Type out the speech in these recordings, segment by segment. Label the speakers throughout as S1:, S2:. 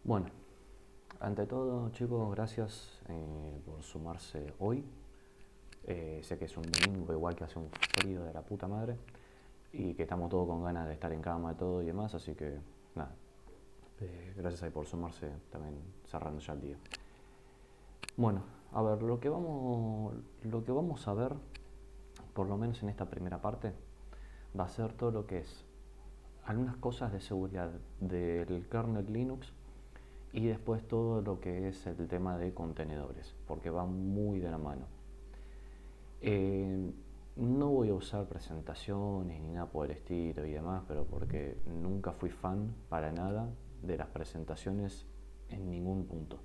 S1: Bueno, ante todo, chicos, gracias por sumarse hoy. Sé que es un domingo, igual que hace un frío de la puta madre, y que estamos todos con ganas de estar en cama y todo y demás, así que nada, gracias ahí por sumarse también cerrando ya el día. Bueno, a ver, lo que vamos a ver, por lo menos en esta primera parte, va a ser todo lo que es algunas cosas de seguridad del kernel Linux y después todo lo que es el tema de contenedores, porque va muy de la mano. Eh, no voy a usar presentaciones ni nada por el estilo y demás, pero porque nunca fui fan para nada de las presentaciones en ningún punto.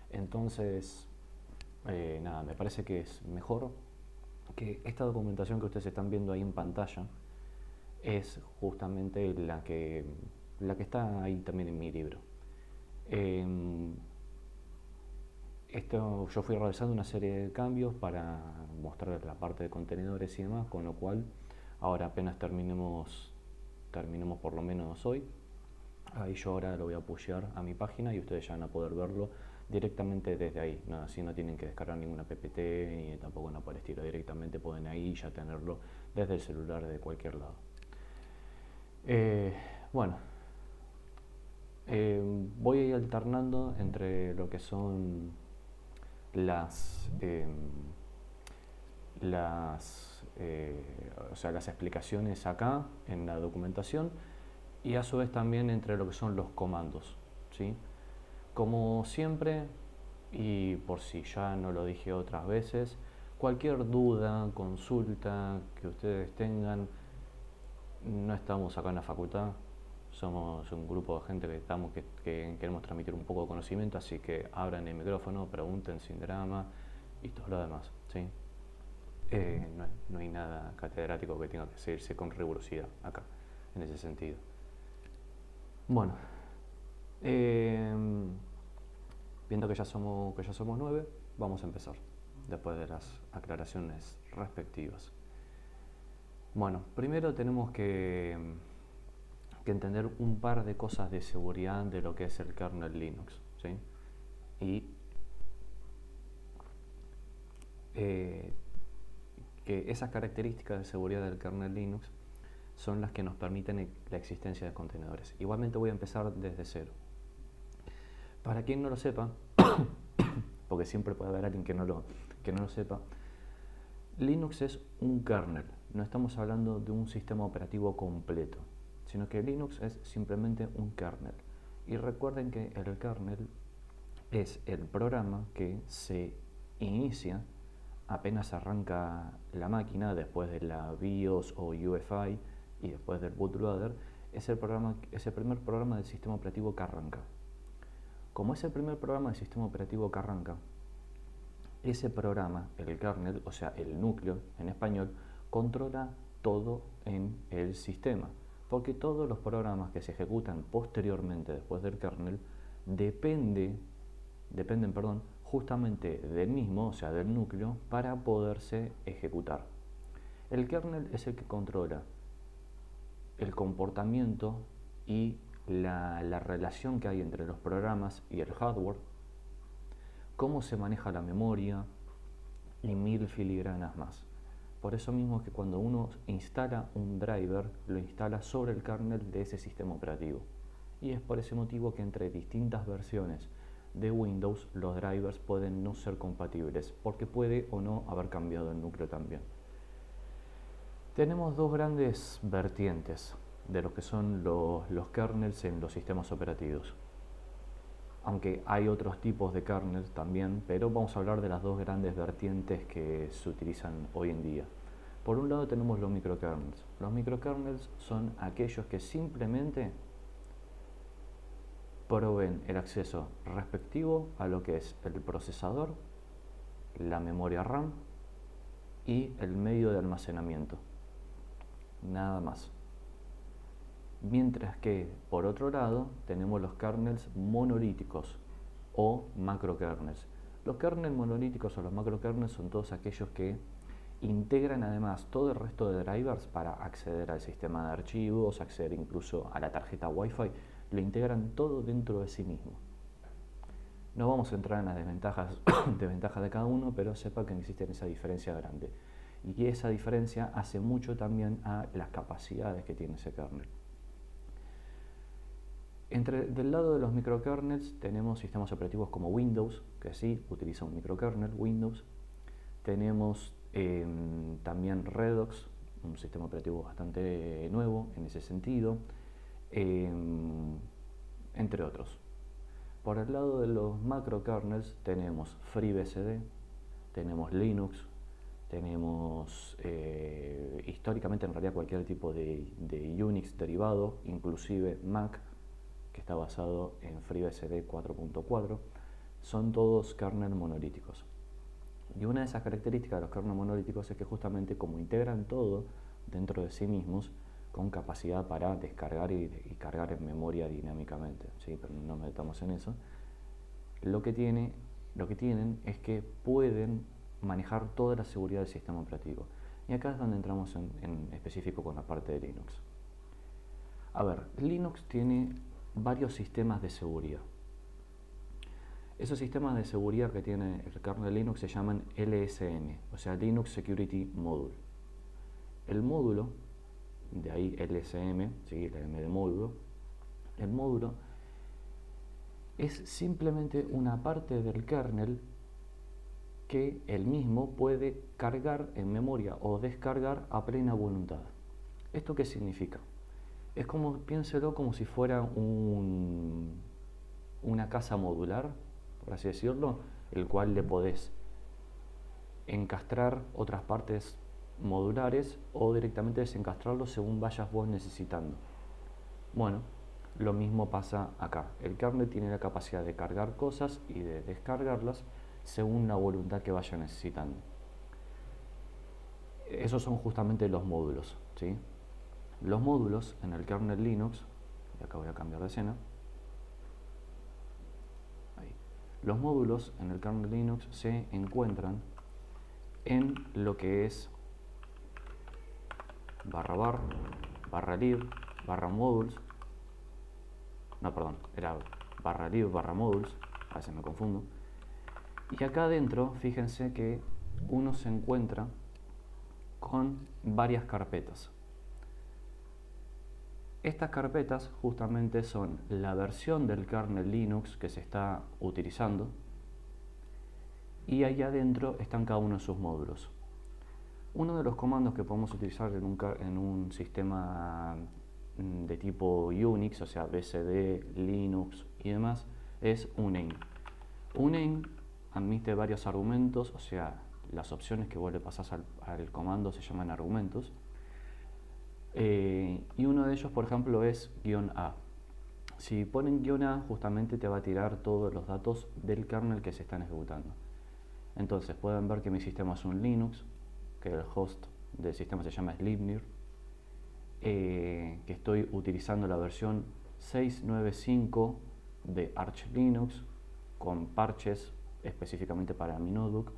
S1: Entonces, nada, me parece que es mejor que esta documentación que ustedes están viendo ahí en pantalla es justamente la que está ahí también en mi libro. Eh, yo fui realizando una serie de cambios para mostrar la parte de contenedores y demás, con lo cual ahora apenas terminemos por lo menos hoy. Ahí yo ahora lo voy a pushear a mi página y ustedes ya van a poder verlo directamente desde ahí. No, así no tienen que descargar ninguna PPT ni tampoco nada por el estilo. Directamente pueden ahí ya tenerlo desde el celular, de cualquier lado. Eh, bueno, voy a ir alternando entre lo que son las, las explicaciones acá en la documentación y a su vez también entre lo que son los comandos, ¿sí? Como siempre, y por si ya no lo dije otras veces, cualquier duda, consulta que ustedes tengan, no estamos acá en la facultad, somos un grupo de gente que queremos transmitir un poco de conocimiento, así que abran el micrófono, pregunten sin drama y todo lo demás, ¿sí? No hay nada catedrático que tenga que seguirse con rigurosidad acá, en ese sentido. Bueno, eh, viendo que ya somos 9, vamos a empezar, después de las aclaraciones respectivas. Bueno, primero tenemos que entender un par de cosas de seguridad de lo que es el kernel Linux, ¿sí? Y que esas características de seguridad del kernel Linux son las que nos permiten la existencia de contenedores. Igualmente voy a empezar desde cero. Para quien no lo sepa, porque siempre puede haber alguien que no lo sepa, Linux es un kernel, no estamos hablando de un sistema operativo completo, sino que Linux es simplemente un kernel. Y recuerden que el kernel es el programa que se inicia apenas arranca la máquina, después de la BIOS o UEFI y después del bootloader. Es el primer programa del sistema operativo que arranca. Como es el primer programa del sistema operativo que arranca, ese programa, el kernel, o sea, el núcleo en español, controla todo en el sistema, porque todos los programas que se ejecutan posteriormente después del kernel dependen, justamente del mismo, o sea, del núcleo, para poderse ejecutar. El kernel es el que controla el comportamiento y la relación que hay entre los programas y el hardware, cómo se maneja la memoria y mil filigranas más. Por eso mismo es que cuando uno instala un driver, lo instala sobre el kernel de ese sistema operativo. Y es por ese motivo que entre distintas versiones de Windows los drivers pueden no ser compatibles, porque puede o no haber cambiado el núcleo también. Tenemos dos grandes vertientes de lo que son los kernels en los sistemas operativos. Aunque hay otros tipos de kernels también, pero vamos a hablar de las dos grandes vertientes que se utilizan hoy en día. Por un lado tenemos los microkernels. Los microkernels son aquellos que simplemente proveen el acceso respectivo a lo que es el procesador, la memoria RAM y el medio de almacenamiento. Nada más. Mientras que, por otro lado, tenemos los kernels monolíticos o macrokernels. Los kernels monolíticos o los macrokernels son todos aquellos que integran además todo el resto de drivers para acceder al sistema de archivos, acceder incluso a la tarjeta Wi-Fi lo integran todo dentro de sí mismo. No vamos a entrar en las desventajas de cada uno, pero sepa que existe esa diferencia grande. Y esa diferencia hace mucho también a las capacidades que tiene ese kernel. Del lado de los microkernels tenemos sistemas operativos como Windows, que sí utiliza un microkernel, Windows. Tenemos también Redux, un sistema operativo bastante nuevo en ese sentido, entre otros. Por el lado de los macrokernels tenemos FreeBSD, tenemos Linux, tenemos históricamente en realidad cualquier tipo de Unix derivado, inclusive Mac, que está basado en FreeBSD 4.4, son todos kernels monolíticos. Y una de esas características de los kernels monolíticos es que justamente como integran todo dentro de sí mismos, con capacidad para descargar y cargar en memoria dinámicamente, ¿sí? Pero no nos metamos en eso. Lo que tienen es que pueden manejar toda la seguridad del sistema operativo. Y acá es donde entramos en específico con la parte de Linux. A ver, Linux tiene varios sistemas de seguridad. Esos sistemas de seguridad que tiene el kernel de Linux se llaman LSM, o sea, Linux Security Module. El módulo, de ahí LSM, ¿sí? La M de módulo, el módulo es simplemente una parte del kernel que él mismo puede cargar en memoria o descargar a plena voluntad. ¿Esto qué significa? Es como, piénselo como si fuera una casa modular, por así decirlo, el cual le podés encastrar otras partes modulares o directamente desencastrarlo según vayas vos necesitando. Bueno, lo mismo pasa acá. El kernel tiene la capacidad de cargar cosas y de descargarlas según la voluntad que vaya necesitando. Esos son justamente los módulos, ¿sí? Los módulos en el kernel Linux, y acá voy a cambiar de escena. Ahí. Los módulos en el kernel Linux se encuentran en lo que es /var/lib /modules. No, perdón, era /lib /modules, a veces me confundo. Y acá adentro, fíjense que uno se encuentra con varias carpetas. Estas carpetas justamente son la versión del kernel Linux que se está utilizando y ahí adentro están cada uno de sus módulos. Uno de los comandos que podemos utilizar en un sistema de tipo Unix, o sea, BSD, Linux y demás, es uname. Uname admite varios argumentos, o sea, las opciones que vos le pasás al comando se llaman argumentos. Y uno de ellos, por ejemplo, es "-a". Si ponen "-a", justamente te va a tirar todos los datos del kernel que se están ejecutando. Entonces pueden ver que mi sistema es un Linux, que el host del sistema se llama Slipnir, que estoy utilizando la versión 6.9.5 de Arch Linux con parches específicamente para mi notebook,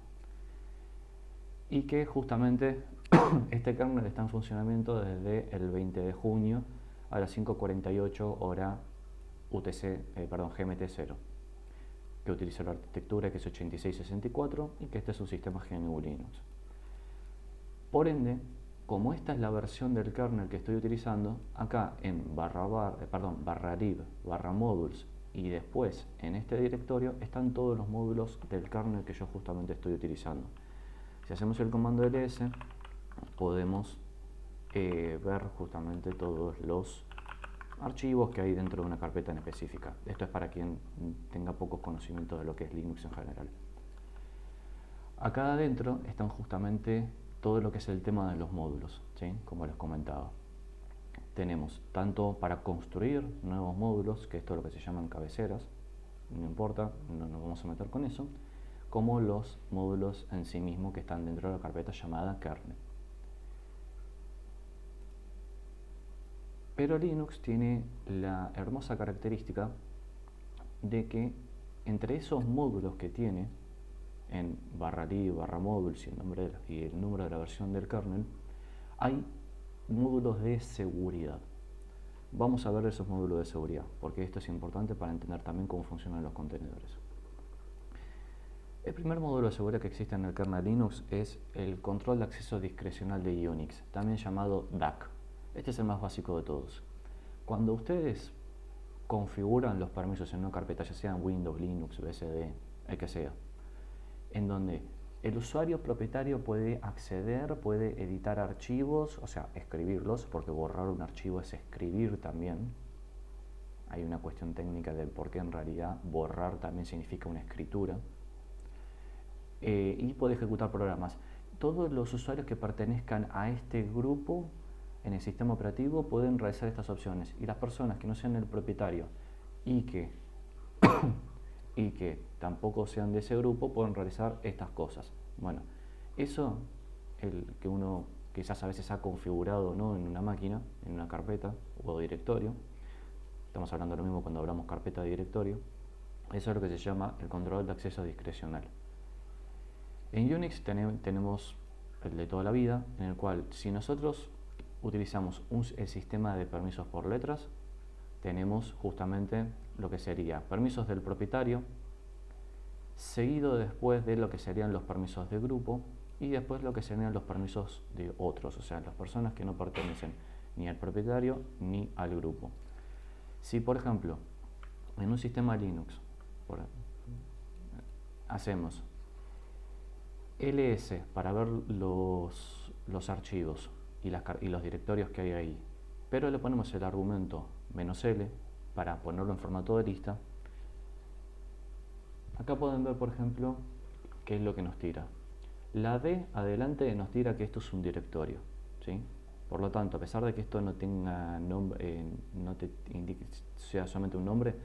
S1: y que justamente este kernel está en funcionamiento desde el 20 de junio a las 5:48 hora GMT 0, que utiliza la arquitectura que es 8664 y que este es un sistema GNU Linux. Por ende, como esta es la versión del kernel que estoy utilizando, acá en /lib /modules y después en este directorio están todos los módulos del kernel que yo justamente estoy utilizando. Si hacemos el comando ls, podemos ver justamente todos los archivos que hay dentro de una carpeta en específica. Esto es para quien tenga pocos conocimientos de lo que es Linux en general. Acá adentro están justamente todo lo que es el tema de los módulos, ¿sí? Como les comentaba. Tenemos tanto para construir nuevos módulos, que esto es lo que se llaman cabeceras, no importa, no nos vamos a meter con eso, como los módulos en sí mismos que están dentro de la carpeta llamada kernel. Pero Linux tiene la hermosa característica de que entre esos módulos que tiene en /lib /modules y el número de la versión del kernel, hay módulos de seguridad. vamos a ver esos módulos de seguridad, porque esto es importante para entender también cómo funcionan los contenedores. El primer módulo de seguridad que existe en el kernel Linux es el control de acceso discrecional de Unix, también llamado DAC. Este es el más básico de todos. Cuando ustedes configuran los permisos en una carpeta, ya sean Windows, Linux, BSD, el que sea, en donde el usuario propietario puede acceder, puede editar archivos, o sea, escribirlos, porque borrar un archivo es escribir también. Hay una cuestión técnica de por qué en realidad borrar también significa una escritura. Y puede ejecutar programas. Todos los usuarios que pertenezcan a este grupo en el sistema operativo pueden realizar estas opciones, y las personas que no sean el propietario y que tampoco sean de ese grupo pueden realizar estas cosas. Bueno, eso el que uno quizás a veces ha configurado, ¿no?, en una máquina, en una carpeta o directorio. Estamos hablando de lo mismo cuando hablamos carpeta de directorio. Eso es lo que se llama el control de acceso discrecional. En Unix tenemos el de toda la vida, en el cual si nosotros utilizamos el sistema de permisos por letras, tenemos justamente lo que sería permisos del propietario, seguido después de lo que serían los permisos de grupo, y después lo que serían los permisos de otros, o sea, las personas que no pertenecen ni al propietario ni al grupo. Si, por ejemplo, en un sistema Linux hacemos ls para ver los archivos y los directorios que hay ahí, pero le ponemos el argumento "-l" para ponerlo en formato de lista, acá pueden ver, por ejemplo, qué es lo que nos tira. La D adelante nos tira que esto es un directorio, ¿sí? Por lo tanto, a pesar de que esto no tenga nombre, no te indique, sea solamente un nombre,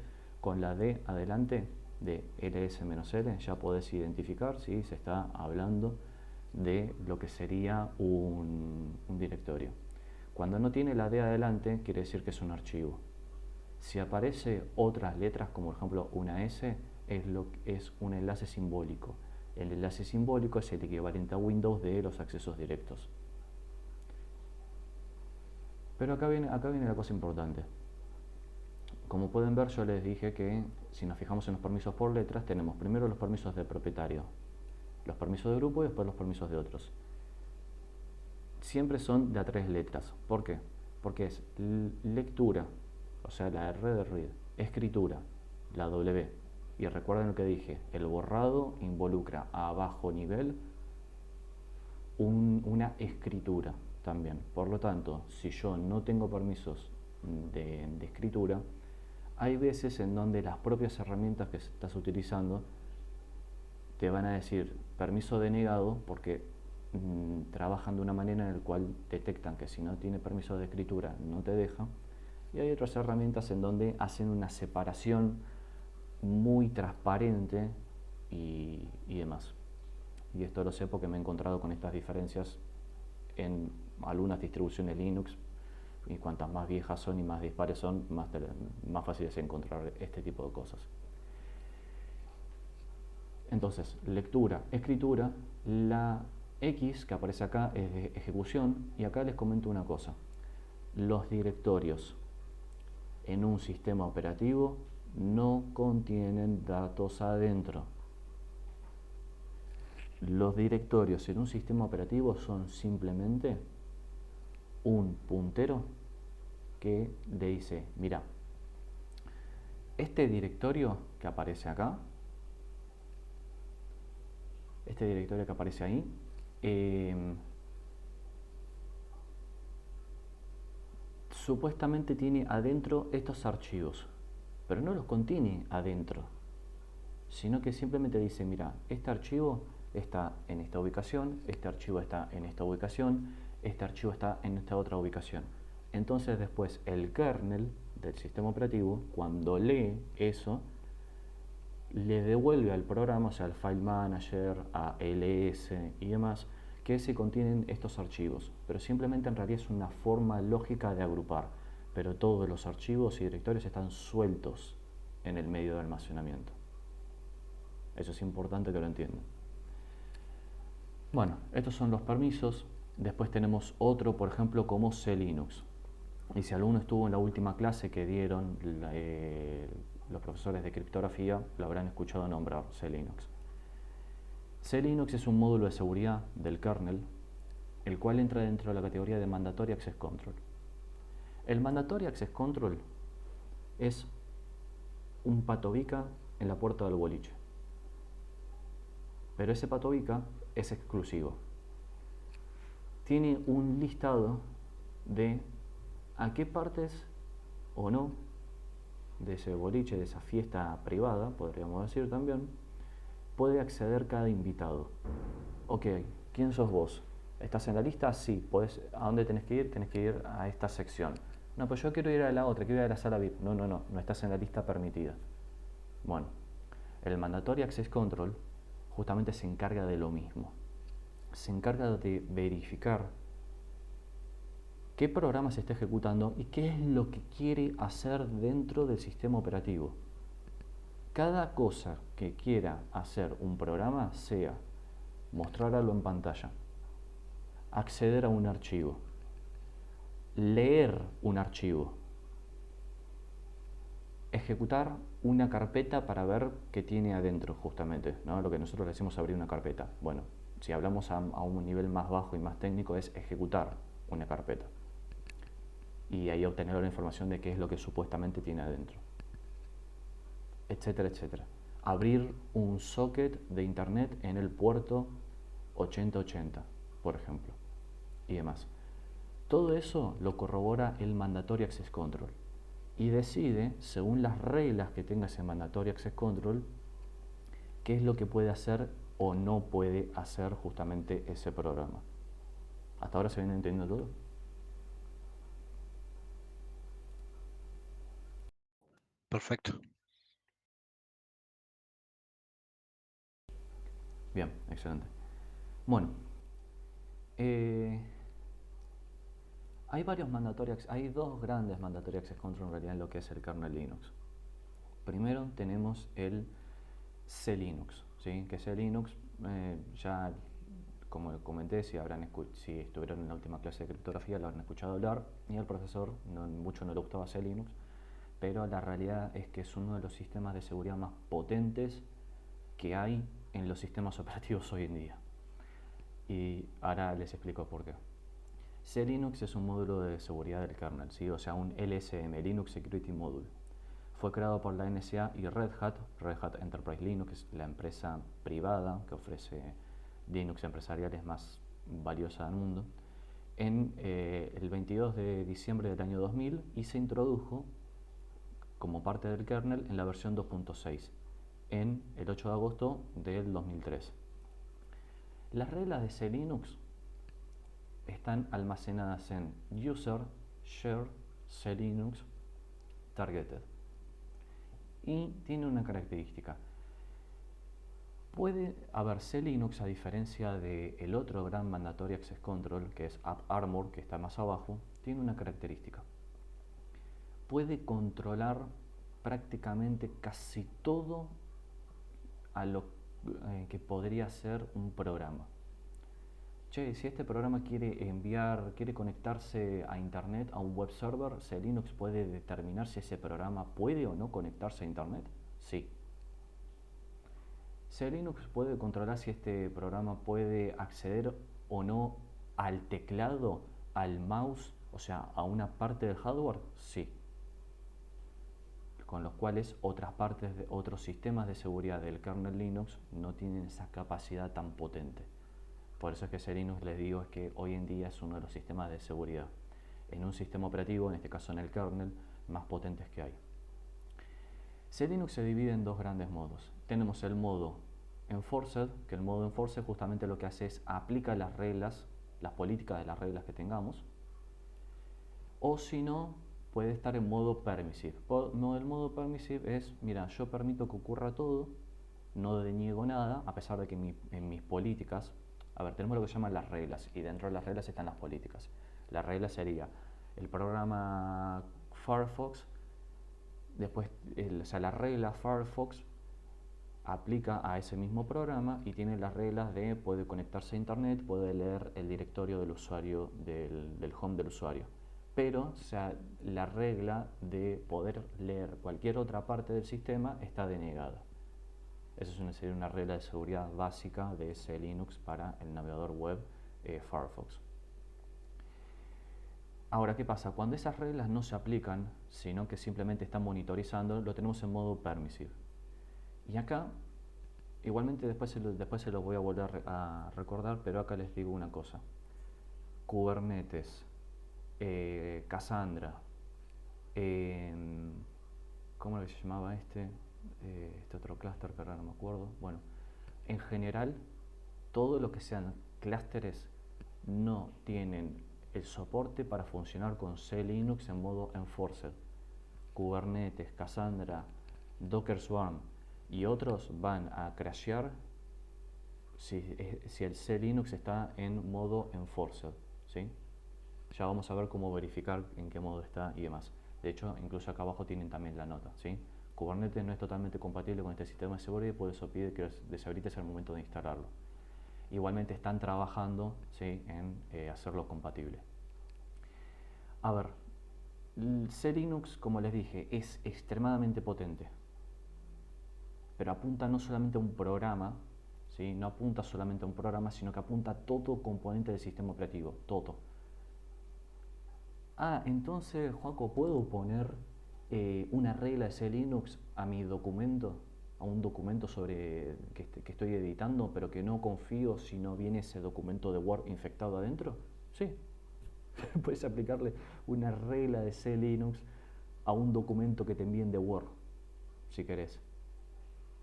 S1: con la D adelante de ls-l ya podés identificar si se está hablando de lo que sería un directorio. Cuando no tiene la D adelante, quiere decir que es un archivo. Si aparece otras letras, como por ejemplo una S, es un enlace simbólico. El enlace simbólico es el equivalente a Windows de los accesos directos. Pero acá viene la cosa importante. Como pueden ver, yo les dije que si nos fijamos en los permisos por letras, tenemos primero los permisos de propietario, los permisos de grupo y después los permisos de otros. Siempre son de a 3 letras. ¿Por qué? Porque es lectura, o sea, la R de read, escritura, la W. Y recuerden lo que dije, el borrado involucra a bajo nivel una escritura también. Por lo tanto, si yo no tengo permisos de escritura, hay veces en donde las propias herramientas que estás utilizando te van a decir permiso denegado, porque trabajan de una manera en la cual detectan que si no tiene permiso de escritura no te deja. Y hay otras herramientas en donde hacen una separación muy transparente y demás. Y esto lo sé porque me he encontrado con estas diferencias en algunas distribuciones Linux, y cuantas más viejas son y más dispares son, más fácil es encontrar este tipo de cosas. Entonces, lectura, escritura, la X que aparece acá es de ejecución, y acá les comento una cosa. Los directorios en un sistema operativo no contienen datos adentro. Los directorios en un sistema operativo son simplemente un puntero que le dice, mira, este directorio que aparece acá, este directorio que aparece ahí, supuestamente tiene adentro estos archivos, pero no los contiene adentro, sino que simplemente dice, mira, este archivo está en esta ubicación, este archivo está en esta ubicación, este archivo está en esta otra ubicación. Entonces después el kernel del sistema operativo, cuando lee eso, le devuelve al programa, o sea, al file manager, a ls y demás, que se contienen estos archivos. Pero simplemente en realidad es una forma lógica de agrupar, pero todos los archivos y directorios están sueltos en el medio de almacenamiento. Eso es importante que lo entiendan. Bueno, estos son los permisos. Después tenemos otro, por ejemplo, como CLinux. Y si alguno estuvo en la última clase que dieron los profesores de criptografía, lo habrán escuchado nombrar C-Linux. C-Linux es un módulo de seguridad del kernel, el cual entra dentro de la categoría de Mandatory Access Control. El Mandatory Access Control es un patobica en la puerta del boliche. Pero ese patobica es exclusivo. Tiene un listado de a qué partes o no de ese boliche, de esa fiesta privada, podríamos decir también, puede acceder cada invitado. Ok, ¿quién sos vos? ¿Estás en la lista? Sí. ¿A dónde tenés que ir? Tenés que ir a esta sección. No, pues yo quiero ir a la otra, quiero ir a la sala VIP. No estás en la lista permitida. Bueno, el Mandatory Access Control justamente se encarga de lo mismo. Se encarga de verificar qué programa se está ejecutando y qué es lo que quiere hacer dentro del sistema operativo. Cada cosa que quiera hacer un programa, sea mostrar algo en pantalla, acceder a un archivo, leer un archivo, ejecutar una carpeta para ver qué tiene adentro justamente, ¿no? Lo que nosotros le decimos abrir una carpeta. Bueno, si hablamos a un nivel más bajo y más técnico es ejecutar una carpeta y ahí obtener la información de qué es lo que supuestamente tiene adentro, etcétera, etcétera. Abrir un socket de internet en el puerto 8080, por ejemplo, y demás. Todo eso lo corrobora el Mandatory Access Control y decide, según las reglas que tenga ese Mandatory Access Control, qué es lo que puede hacer o no puede hacer justamente ese programa. ¿Hasta ahora se viene entendiendo todo?
S2: Perfecto.
S1: Bien, excelente. Bueno, eh, hay dos grandes Mandatory Access Control en realidad en lo que es el kernel Linux. Primero tenemos el C-Linux, ¿sí? Que C-Linux ya, como comenté, si estuvieron en la última clase de criptografía lo habrán escuchado hablar y al profesor mucho no le gustaba C-Linux, pero la realidad es que es uno de los sistemas de seguridad más potentes que hay en los sistemas operativos hoy en día. Y ahora les explico por qué. C-Linux es un módulo de seguridad del kernel, ¿sí? O sea, un LSM, Linux Security Module. Fue creado por la NSA y Red Hat Enterprise Linux, es la empresa privada que ofrece Linux empresariales más valiosa del mundo, en el 22 de diciembre del año 2000 y se introdujo como parte del kernel en la versión 2.6 en el 8 de agosto del 2003. Las reglas de C-Linux están almacenadas en User, Share, C-Linux, Targeted. Y tiene una característica. Puede haber C-Linux, a diferencia del otro gran Mandatory Access Control, que es AppArmor, que está más abajo, tiene una característica. Puede controlar prácticamente casi todo a lo que podría ser un programa. Che, si este programa quiere conectarse a internet, a un web server, C-Linux puede determinar si ese programa puede o no conectarse a internet. Sí. C-Linux puede controlar si este programa puede acceder o no al teclado, al mouse, o sea, a una parte del hardware. Sí. Con los cuales otros sistemas de seguridad del kernel Linux no tienen esa capacidad tan potente. Por eso es que C-Linux, les digo, es que hoy en día es uno de los sistemas de seguridad en un sistema operativo, en este caso en el kernel, más potentes que hay. C-Linux se divide en dos grandes modos. Tenemos el modo Enforced, que el modo Enforced justamente lo que hace es aplica las reglas, las políticas de las reglas que tengamos, o si no, puede estar en modo Permissive. El modo Permissive es, mira, yo permito que ocurra todo, no deniego nada, a pesar de que en mis políticas, a ver, tenemos lo que se llaman las reglas, y dentro de las reglas están las políticas. La regla sería el programa Firefox, después, o sea, la regla Firefox aplica a ese mismo programa y tiene las reglas de puede conectarse a internet, puede leer el directorio del usuario, del home del usuario. pero o sea, la regla de poder leer cualquier otra parte del sistema está denegada. Esa sería una regla de seguridad básica de ese Linux para el navegador web Firefox. Ahora, ¿qué pasa? Cuando esas reglas no se aplican, sino que simplemente están monitorizando, lo tenemos en modo permissive. Y acá, igualmente después se lo voy a volver a recordar, pero acá les digo una cosa. Kubernetes, Cassandra, ¿cómo era que se llamaba este otro clúster que ahora no me acuerdo? Bueno, en general, todo lo que sean clústeres no tienen el soporte para funcionar con C-Linux en modo enforced. Kubernetes, Cassandra, Docker Swarm y otros van a crashear si el C-Linux está en modo enforced, ¿sí? Ya vamos a ver cómo verificar en qué modo está y demás. De hecho, incluso acá abajo tienen también la nota, ¿sí? Kubernetes no es totalmente compatible con este sistema de seguridad y por eso pide que deshabilites al momento de instalarlo. Igualmente están trabajando, ¿sí?, en hacerlo compatible. A ver, C-Linux, como les dije, es extremadamente potente, pero apunta no solamente a un programa, ¿sí? No apunta solamente a un programa, sino que apunta a todo componente del sistema operativo, todo. Ah, entonces, Joaco, ¿puedo poner una regla de C-Linux a mi documento? A un documento sobre que estoy editando, pero que no confío si no viene ese documento de Word infectado adentro. Sí, puedes aplicarle una regla de C-Linux a un documento que te envíen de Word, si querés.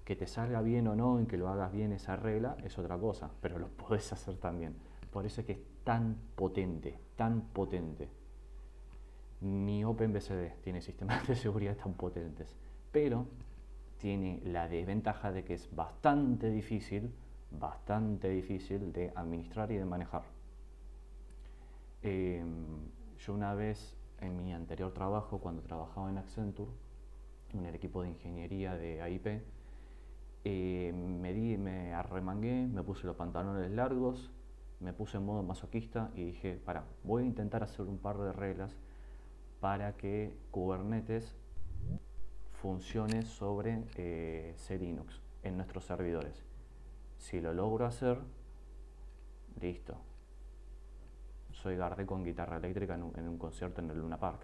S1: Que te salga bien o no, en que lo hagas bien esa regla, es otra cosa, pero lo podés hacer también. Por eso es que es tan potente, tan potente. Ni OpenBSD tiene sistemas de seguridad tan potentes, pero tiene la desventaja de que es bastante difícil de administrar y de manejar. Yo una vez en mi anterior trabajo, cuando trabajaba en Accenture, en el equipo de ingeniería de AIP, me arremangué, me puse los pantalones largos, me puse en modo masoquista y dije, voy a intentar hacer un par de reglas para que Kubernetes funcione sobre C-Linux en nuestros servidores. Si lo logro hacer, listo. Soy Gardé con guitarra eléctrica en un concierto en el Luna Park.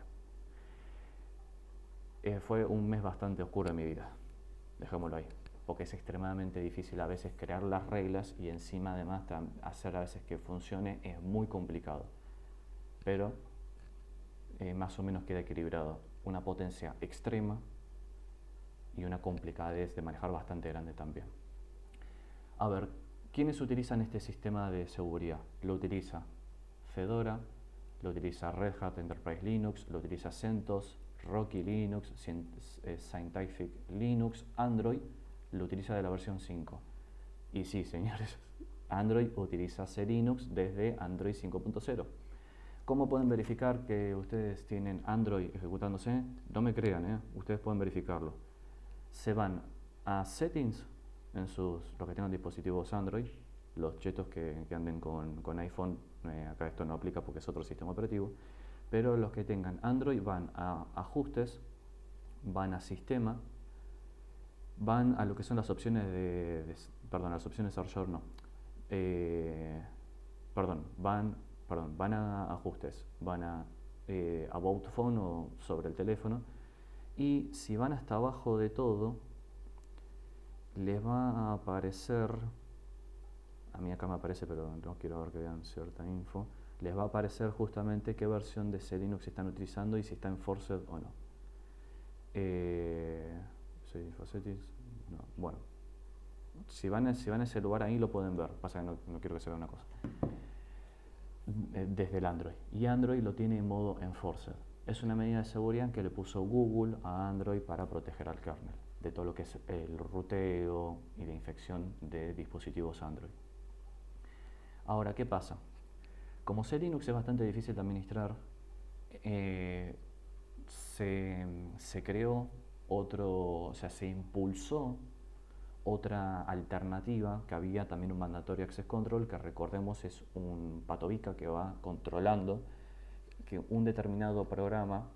S1: Fue un mes bastante oscuro en mi vida, dejémoslo ahí, porque es extremadamente difícil a veces crear las reglas y encima además hacer a veces que funcione es muy complicado. Pero más o menos queda equilibrado. Una potencia extrema y una complicadez de manejar bastante grande también. A ver, ¿quiénes utilizan este sistema de seguridad? Lo utiliza Fedora, lo utiliza Red Hat Enterprise Linux, lo utiliza CentOS, Rocky Linux, Scientific Linux, Android lo utiliza de la versión 5. Y sí, señores, Android utiliza C-Linux desde Android 5.0. ¿Cómo pueden verificar que ustedes tienen Android ejecutándose? No me crean, ustedes pueden verificarlo. Se van a Settings en los que tengan dispositivos Android, los chetos que anden con iPhone, acá esto no aplica porque es otro sistema operativo, pero los que tengan Android van a Ajustes, van a Sistema, van a lo que son las opciones las opciones de desarrollador no. Van a Ajustes, van a About Phone o sobre el teléfono, y si van hasta abajo de todo, les va a aparecer, a mí acá me aparece, pero no quiero ver que vean cierta info, les va a aparecer justamente qué versión de C-Linux están utilizando y si está enforced o no. No. Bueno, si van a ese lugar ahí lo pueden ver, pasa que no quiero que se vea una cosa. Desde el Android, y Android lo tiene en modo enforced. Es una medida de seguridad que le puso Google a Android para proteger al kernel de todo lo que es el ruteo y la infección de dispositivos Android. Ahora, ¿qué pasa? Como C-Linux es bastante difícil de administrar, se creó se impulsó otra alternativa, que había también un Mandatory Access Control, que recordemos es un patobica que va controlando que un determinado programa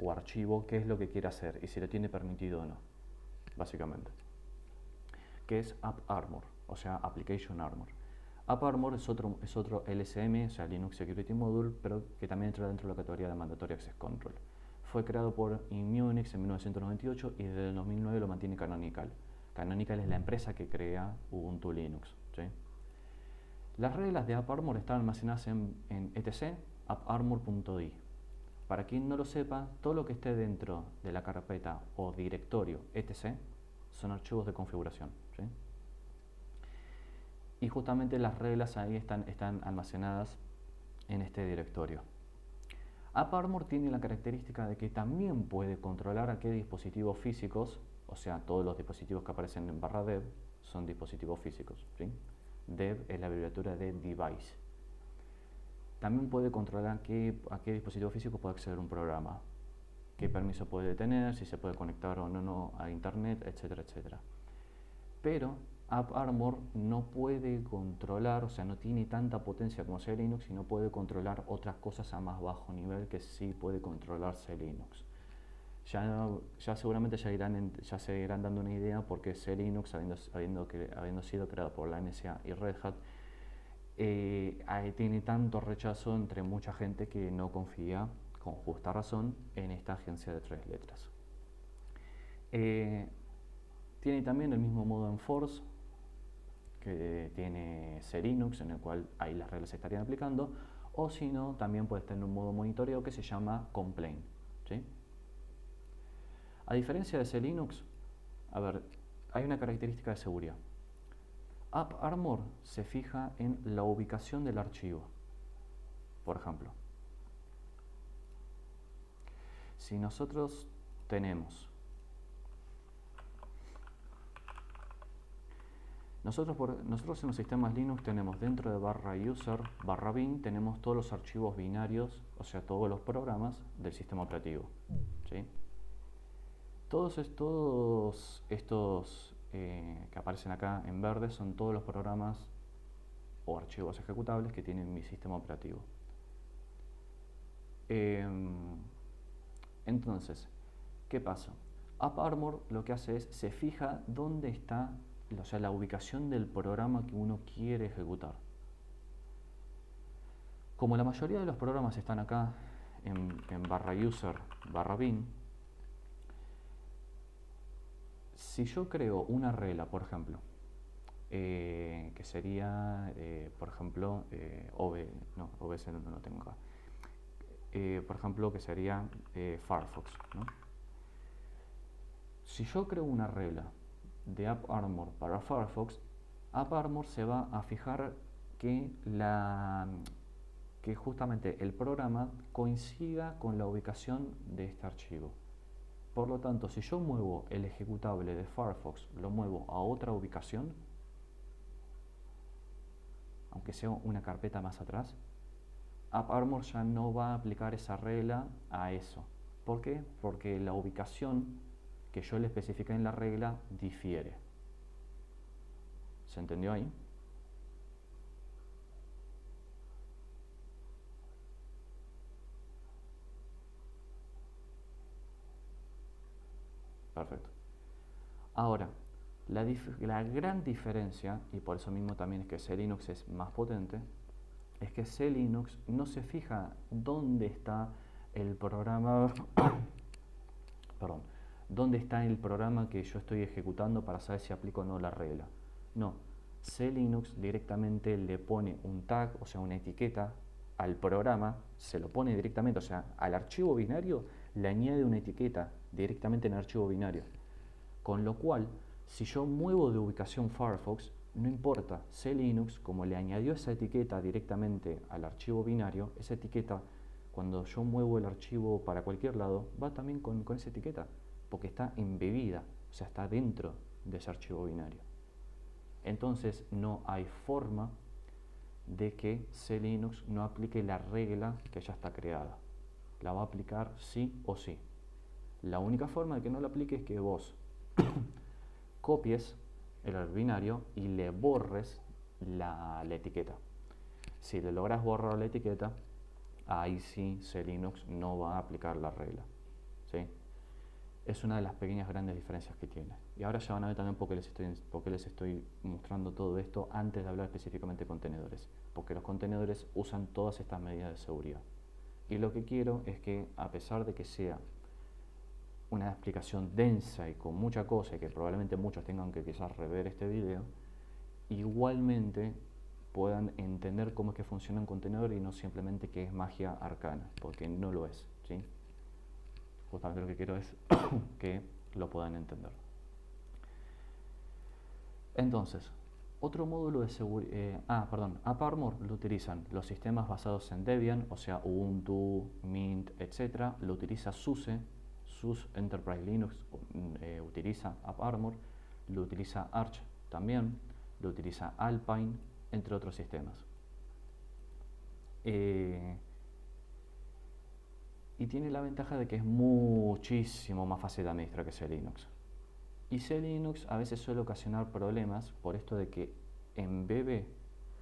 S1: o archivo qué es lo que quiere hacer y si lo tiene permitido o no, básicamente. Que es AppArmor, o sea, Application Armor. AppArmor es otro LSM, o sea, Linux Security Module, pero que también entra dentro de la categoría de Mandatory Access Control. Fue creado por Immunix en 1998 y desde el 2009 lo mantiene Canonical. Canonical es la empresa que crea Ubuntu Linux, ¿sí? Las reglas de AppArmor están almacenadas en etc apparmor.di. Para quien no lo sepa, todo lo que esté dentro de la carpeta o directorio etc son archivos de configuración, ¿sí? Y justamente las reglas ahí están almacenadas en este directorio. AppArmor tiene la característica de que también puede controlar a qué dispositivos físicos, o sea, todos los dispositivos que aparecen en /dev son dispositivos físicos, ¿sí? Dev es la abreviatura de device. También puede controlar a qué dispositivo físico puede acceder un programa, qué permiso puede tener, si se puede conectar o no a internet, etcétera, etcétera. Pero AppArmor no puede controlar, o sea, no tiene tanta potencia como Linux y no puede controlar otras cosas a más bajo nivel que sí puede controlar Linux. Ya seguramente ya se irán dando una idea porque Linux, habiendo sido creado por la NSA y Red Hat, tiene tanto rechazo entre mucha gente que no confía, con justa razón, en esta agencia de 3 letras. Tiene también el mismo modo enforce que tiene Linux, en el cual ahí las reglas se estarían aplicando, o si no, también puede estar en un modo monitoreo que se llama complain, ¿sí? A diferencia de Linux, a ver, hay una característica de seguridad. AppArmor se fija en la ubicación del archivo. Por ejemplo, si nosotros tenemos nosotros en los sistemas Linux tenemos dentro de /user /bin tenemos todos los archivos binarios, o sea, todos los programas del sistema operativo, ¿sí? Todos estos que aparecen acá en verde son todos los programas o archivos ejecutables que tiene mi sistema operativo. Entonces, ¿qué pasa? AppArmor lo que hace es se fija dónde está, o sea, la ubicación del programa que uno quiere ejecutar. Como la mayoría de los programas están acá en /user /bin, si yo creo una regla, por ejemplo, que sería, por ejemplo, OBS no lo tengo acá, por ejemplo, que sería Firefox, ¿no? Si yo creo una regla de AppArmor para Firefox, AppArmor se va a fijar que justamente el programa coincida con la ubicación de este archivo. Por lo tanto, si yo muevo el ejecutable de Firefox, lo muevo a otra ubicación, aunque sea una carpeta más atrás, AppArmor ya no va a aplicar esa regla a eso. ¿Por qué? Porque la ubicación que yo le especifique en la regla difiere. ¿Se entendió ahí? Perfecto. Ahora, la gran diferencia, y por eso mismo también es que Linux es más potente, es que Linux no se fija dónde está el programa, perdón, dónde está el programa que yo estoy ejecutando para saber si aplico o no la regla. No, Linux directamente le pone un tag, o sea, una etiqueta al programa, se lo pone directamente, o sea, al archivo binario le añade una etiqueta directamente en el archivo binario. Con lo cual, si yo muevo de ubicación Firefox, no importa, Linux, como le añadió esa etiqueta directamente al archivo binario, esa etiqueta, cuando yo muevo el archivo para cualquier lado, va también con esa etiqueta, porque está embebida, o sea, está dentro de ese archivo binario. Entonces, no hay forma de que Linux no aplique la regla que ya está creada. La va a aplicar sí o sí. La única forma de que no la aplique es que vos copies el binario y le borres la etiqueta. Si le logras borrar la etiqueta, ahí sí C-Linux no va a aplicar la regla, ¿sí? Es una de las pequeñas grandes diferencias que tiene. Y ahora ya van a ver también por qué les estoy mostrando todo esto antes de hablar específicamente de contenedores. Porque los contenedores usan todas estas medidas de seguridad. Y lo que quiero es que, a pesar de que sea una explicación densa y con mucha cosa y que probablemente muchos tengan que quizás rever este video, igualmente puedan entender cómo es que funciona un contenedor y no simplemente que es magia arcana, porque no lo es, ¿sí? Justamente lo que quiero es que lo puedan entender. Entonces, otro módulo de seguridad, AppArmor lo utilizan los sistemas basados en Debian, o sea, Ubuntu, Mint, etc. Lo utiliza SUSE, SUSE Enterprise Linux utiliza AppArmor, lo utiliza Arch también, lo utiliza Alpine, entre otros sistemas. Y tiene la ventaja de que es muchísimo más fácil de administrar que C-Linux. Y C-Linux a veces suele ocasionar problemas por esto de que embebe,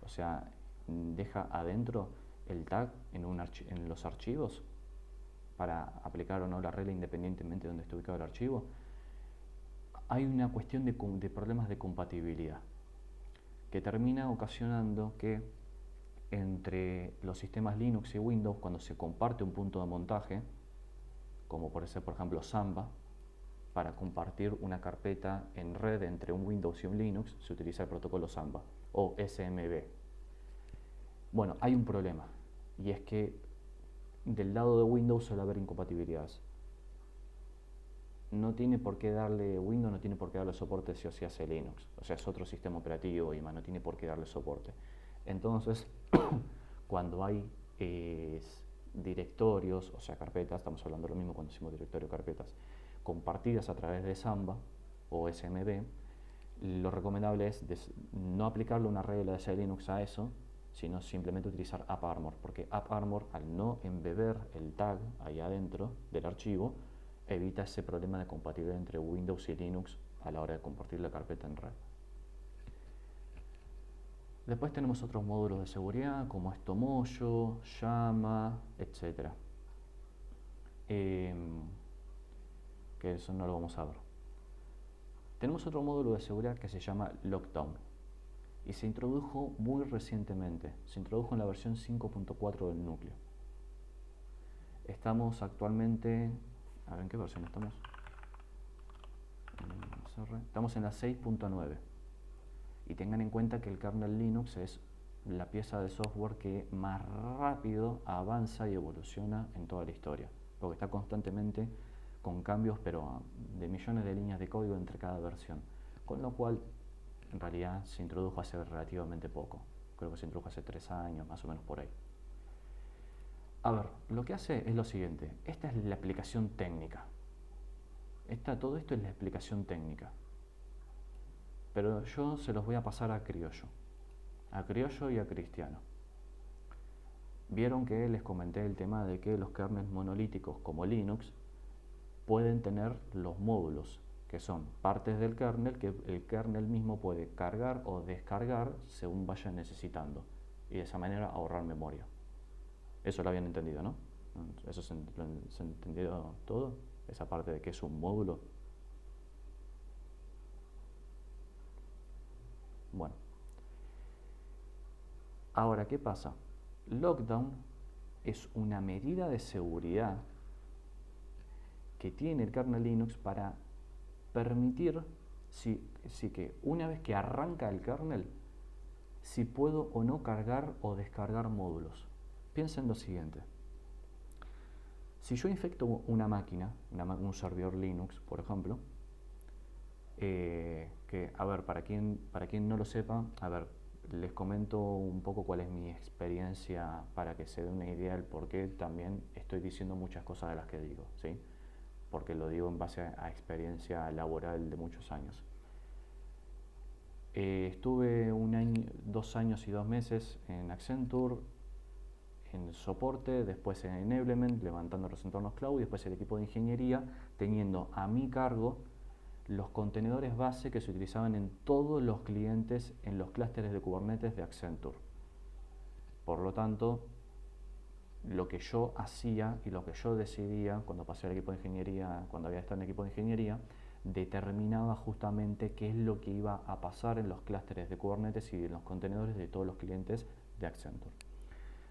S1: o sea, deja adentro el tag en los archivos para aplicar o no la regla independientemente de donde esté ubicado el archivo. Hay una cuestión de problemas de compatibilidad que termina ocasionando que entre los sistemas Linux y Windows, cuando se comparte un punto de montaje, como puede ser por ejemplo Samba, para compartir una carpeta en red entre un Windows y un Linux, se utiliza el protocolo Samba o SMB. Bueno, hay un problema, y es que del lado de Windows suele haber incompatibilidades. No tiene por qué darle Windows, no tiene por qué darle soporte si o si hace Linux. O sea, es otro sistema operativo y más, no tiene por qué darle soporte. Entonces, cuando hay directorios, o sea, carpetas, estamos hablando de lo mismo cuando decimos directorio carpetas, compartidas a través de Samba o SMB, lo recomendable es no aplicarle una regla de C-Linux a eso, sino simplemente utilizar AppArmor, porque AppArmor, al no embeber el tag ahí adentro del archivo, evita ese problema de compatibilidad entre Windows y Linux a la hora de compartir la carpeta en red. Después tenemos otros módulos de seguridad como es Tomoyo, Llama, etc. Que eso no lo vamos a ver. Tenemos otro módulo de seguridad que se llama Lockdown y se introdujo muy recientemente, se introdujo en la versión 5.4 del núcleo. Estamos actualmente, a ver en qué versión estamos. Estamos en la 6.9 y tengan en cuenta que el kernel Linux es la pieza de software que más rápido avanza y evoluciona en toda la historia, porque está constantemente con cambios, pero de millones de líneas de código entre cada versión, con lo cual en realidad se introdujo hace relativamente poco, creo que se introdujo hace 3 años, más o menos por ahí. A ver, lo que hace es lo siguiente, esta es la aplicación técnica, todo esto es la explicación técnica, pero yo se los voy a pasar a criollo y a cristiano. Vieron que les comenté el tema de que los kernels monolíticos como Linux pueden tener los módulos, que son partes del kernel que el kernel mismo puede cargar o descargar según vaya necesitando, y de esa manera ahorrar memoria. Eso lo habían entendido, ¿no? ¿Eso se entendido todo? Esa parte de que es un módulo. Bueno. Ahora, ¿qué pasa? Lockdown es una medida de seguridad que tiene el kernel Linux para permitir si que una vez que arranca el kernel, si puedo o no cargar o descargar módulos. Piensa en lo siguiente. Si yo infecto una máquina, un servidor Linux, por ejemplo, que, a ver, para quien no lo sepa, a ver, les comento un poco cuál es mi experiencia para que se dé una idea del por qué también estoy diciendo muchas cosas de las que digo, ¿sí? Porque lo digo en base a experiencia laboral de muchos años. Estuve 2 años y 2 meses en Accenture, en soporte, después en Enablement, levantando los entornos cloud, y después el equipo de ingeniería, teniendo a mi cargo los contenedores base que se utilizaban en todos los clientes en los clústeres de Kubernetes de Accenture. Por lo tanto, lo que yo hacía y lo que yo decidía cuando pasé al equipo de ingeniería, cuando había estado en el equipo de ingeniería, determinaba justamente qué es lo que iba a pasar en los clústeres de Kubernetes y en los contenedores de todos los clientes de Accenture.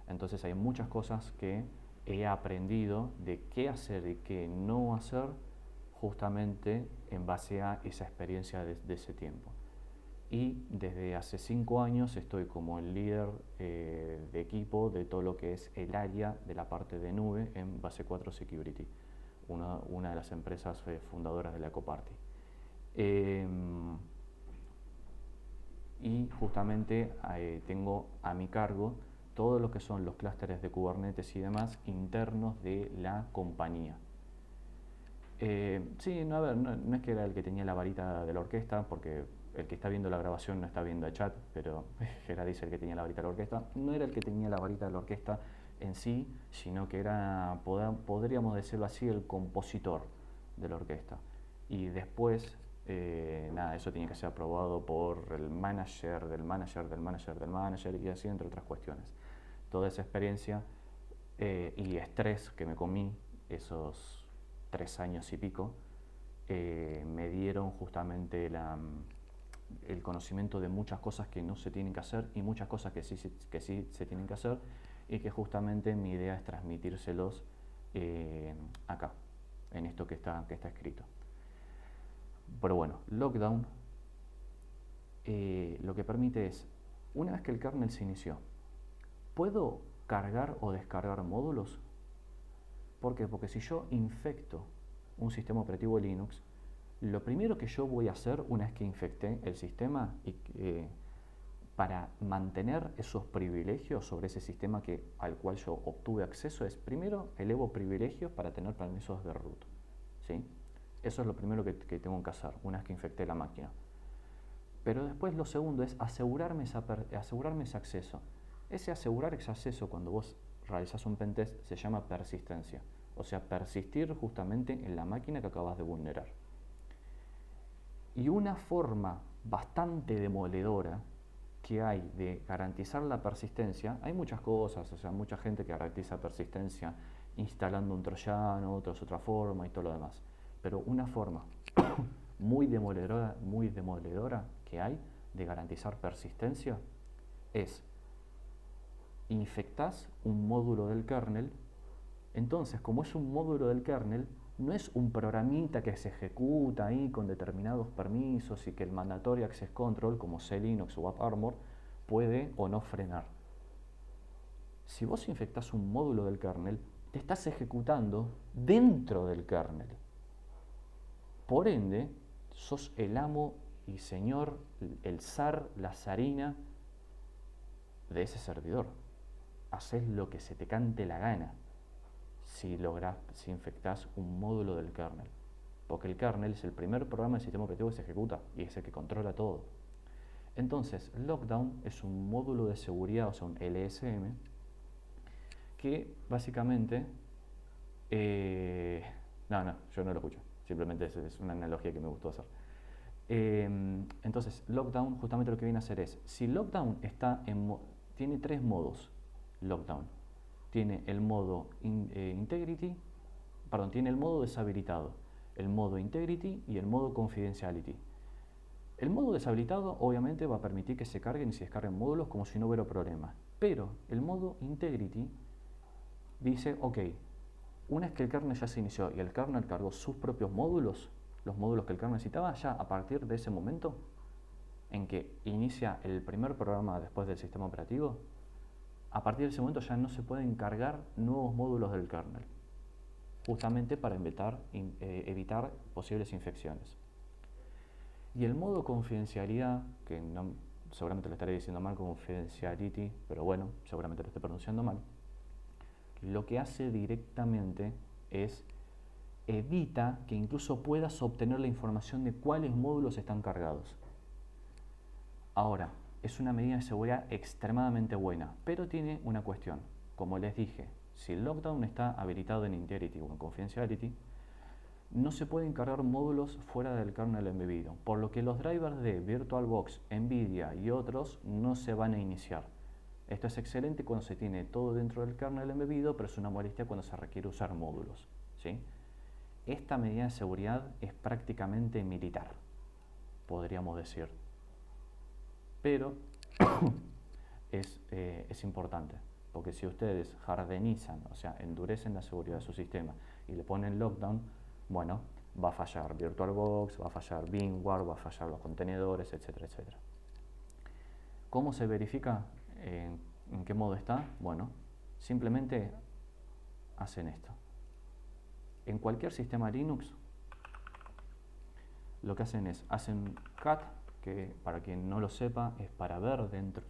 S1: Entonces hay muchas cosas que he aprendido de qué hacer y qué no hacer justamente en base a esa experiencia de ese tiempo. Y desde hace 5 años estoy como el líder de equipo de todo lo que es el área de la parte de nube en Base 4 Security, una de las empresas fundadoras de la Ecoparty. Y justamente tengo a mi cargo todo lo que son los clústeres de Kubernetes y demás internos de la compañía. Sí, no, a ver, no es que era el que tenía la varita de la orquesta, porque el que está viendo la grabación no está viendo el chat, pero Gerard dice el que tenía la varita de la orquesta. No era el que tenía la varita de la orquesta en sí, sino que era, podríamos decirlo así, el compositor de la orquesta. Y después, nada, eso tenía que ser aprobado por el manager, del manager, del manager, del manager, y así, entre otras cuestiones. Toda esa experiencia y estrés que me comí esos 3 años y pico, me dieron justamente el conocimiento de muchas cosas que no se tienen que hacer y muchas cosas que sí se tienen que hacer, y que justamente mi idea es transmitírselos acá, en esto que está escrito. Pero bueno, Lockdown lo que permite es, una vez que el kernel se inició, ¿puedo cargar o descargar módulos? ¿Por qué? Porque si yo infecto un sistema operativo Linux, lo primero que yo voy a hacer una vez que infecté el sistema para mantener esos privilegios sobre ese sistema al cual yo obtuve acceso es, primero, elevo privilegios para tener permisos de root. ¿Sí? Eso es lo primero que tengo que hacer una vez que infecté la máquina. Pero después lo segundo es asegurarme ese acceso. Asegurar ese acceso cuando vos realizás un pentest se llama persistencia. O sea, persistir justamente en la máquina que acabas de vulnerar. Y una forma bastante demoledora que hay de garantizar la persistencia, hay muchas cosas, o sea, mucha gente que garantiza persistencia instalando un troyano, otros otra forma y todo lo demás. Pero una forma muy demoledora que hay de garantizar persistencia es infectás un módulo del kernel. Entonces, como es un módulo del kernel, no es un programita que se ejecuta ahí con determinados permisos y que el mandatory access control, como CLinux o AppArmor, puede o no frenar. Si vos infectás un módulo del kernel, te estás ejecutando dentro del kernel. Por ende, sos el amo y señor, el zar, la zarina de ese servidor. Haces lo que se te cante la gana si infectás un módulo del kernel. Porque el kernel es el primer programa del sistema operativo que se ejecuta y es el que controla todo. Entonces, Lockdown es un módulo de seguridad, o sea, un LSM, que básicamente... no, yo no lo escucho. Simplemente es una analogía que me gustó hacer. Entonces, Lockdown justamente lo que viene a hacer es, si Lockdown tiene 3 modos, Lockdown. Tiene el modo Integrity, tiene el modo deshabilitado, el modo Integrity y el modo Confidentiality. El modo deshabilitado obviamente va a permitir que se carguen y se descarguen módulos como si no hubiera problema. Pero el modo Integrity dice, ok, una vez que el kernel ya se inició y el kernel cargó sus propios módulos, los módulos que el kernel necesitaba, ya a partir de ese momento en que inicia el primer programa después del sistema operativo, a partir de ese momento ya no se pueden cargar nuevos módulos del kernel, justamente para evitar posibles infecciones. Y el modo confidencialidad, que seguramente lo estaré diciendo mal, confidentiality, pero bueno, seguramente lo esté pronunciando mal, lo que hace directamente es evita que incluso puedas obtener la información de cuáles módulos están cargados. Ahora, es una medida de seguridad extremadamente buena, pero tiene una cuestión. Como les dije, si el Lockdown está habilitado en Integrity o en Confidentiality, no se pueden cargar módulos fuera del kernel embebido, por lo que los drivers de VirtualBox, NVIDIA y otros no se van a iniciar. Esto es excelente cuando se tiene todo dentro del kernel embebido, pero es una molestia cuando se requiere usar módulos, ¿sí? Esta medida de seguridad es prácticamente militar, podríamos decir, pero es importante, porque si ustedes hardenizan, o sea, endurecen la seguridad de su sistema y le ponen lockdown, bueno, va a fallar VirtualBox, va a fallar VMware, va a fallar los contenedores, etcétera, etcétera. ¿Cómo se verifica en qué modo está? Bueno, simplemente hacen esto. En cualquier sistema Linux, lo que hacen es, hacen cat, que para quien no lo sepa, es para ver dentro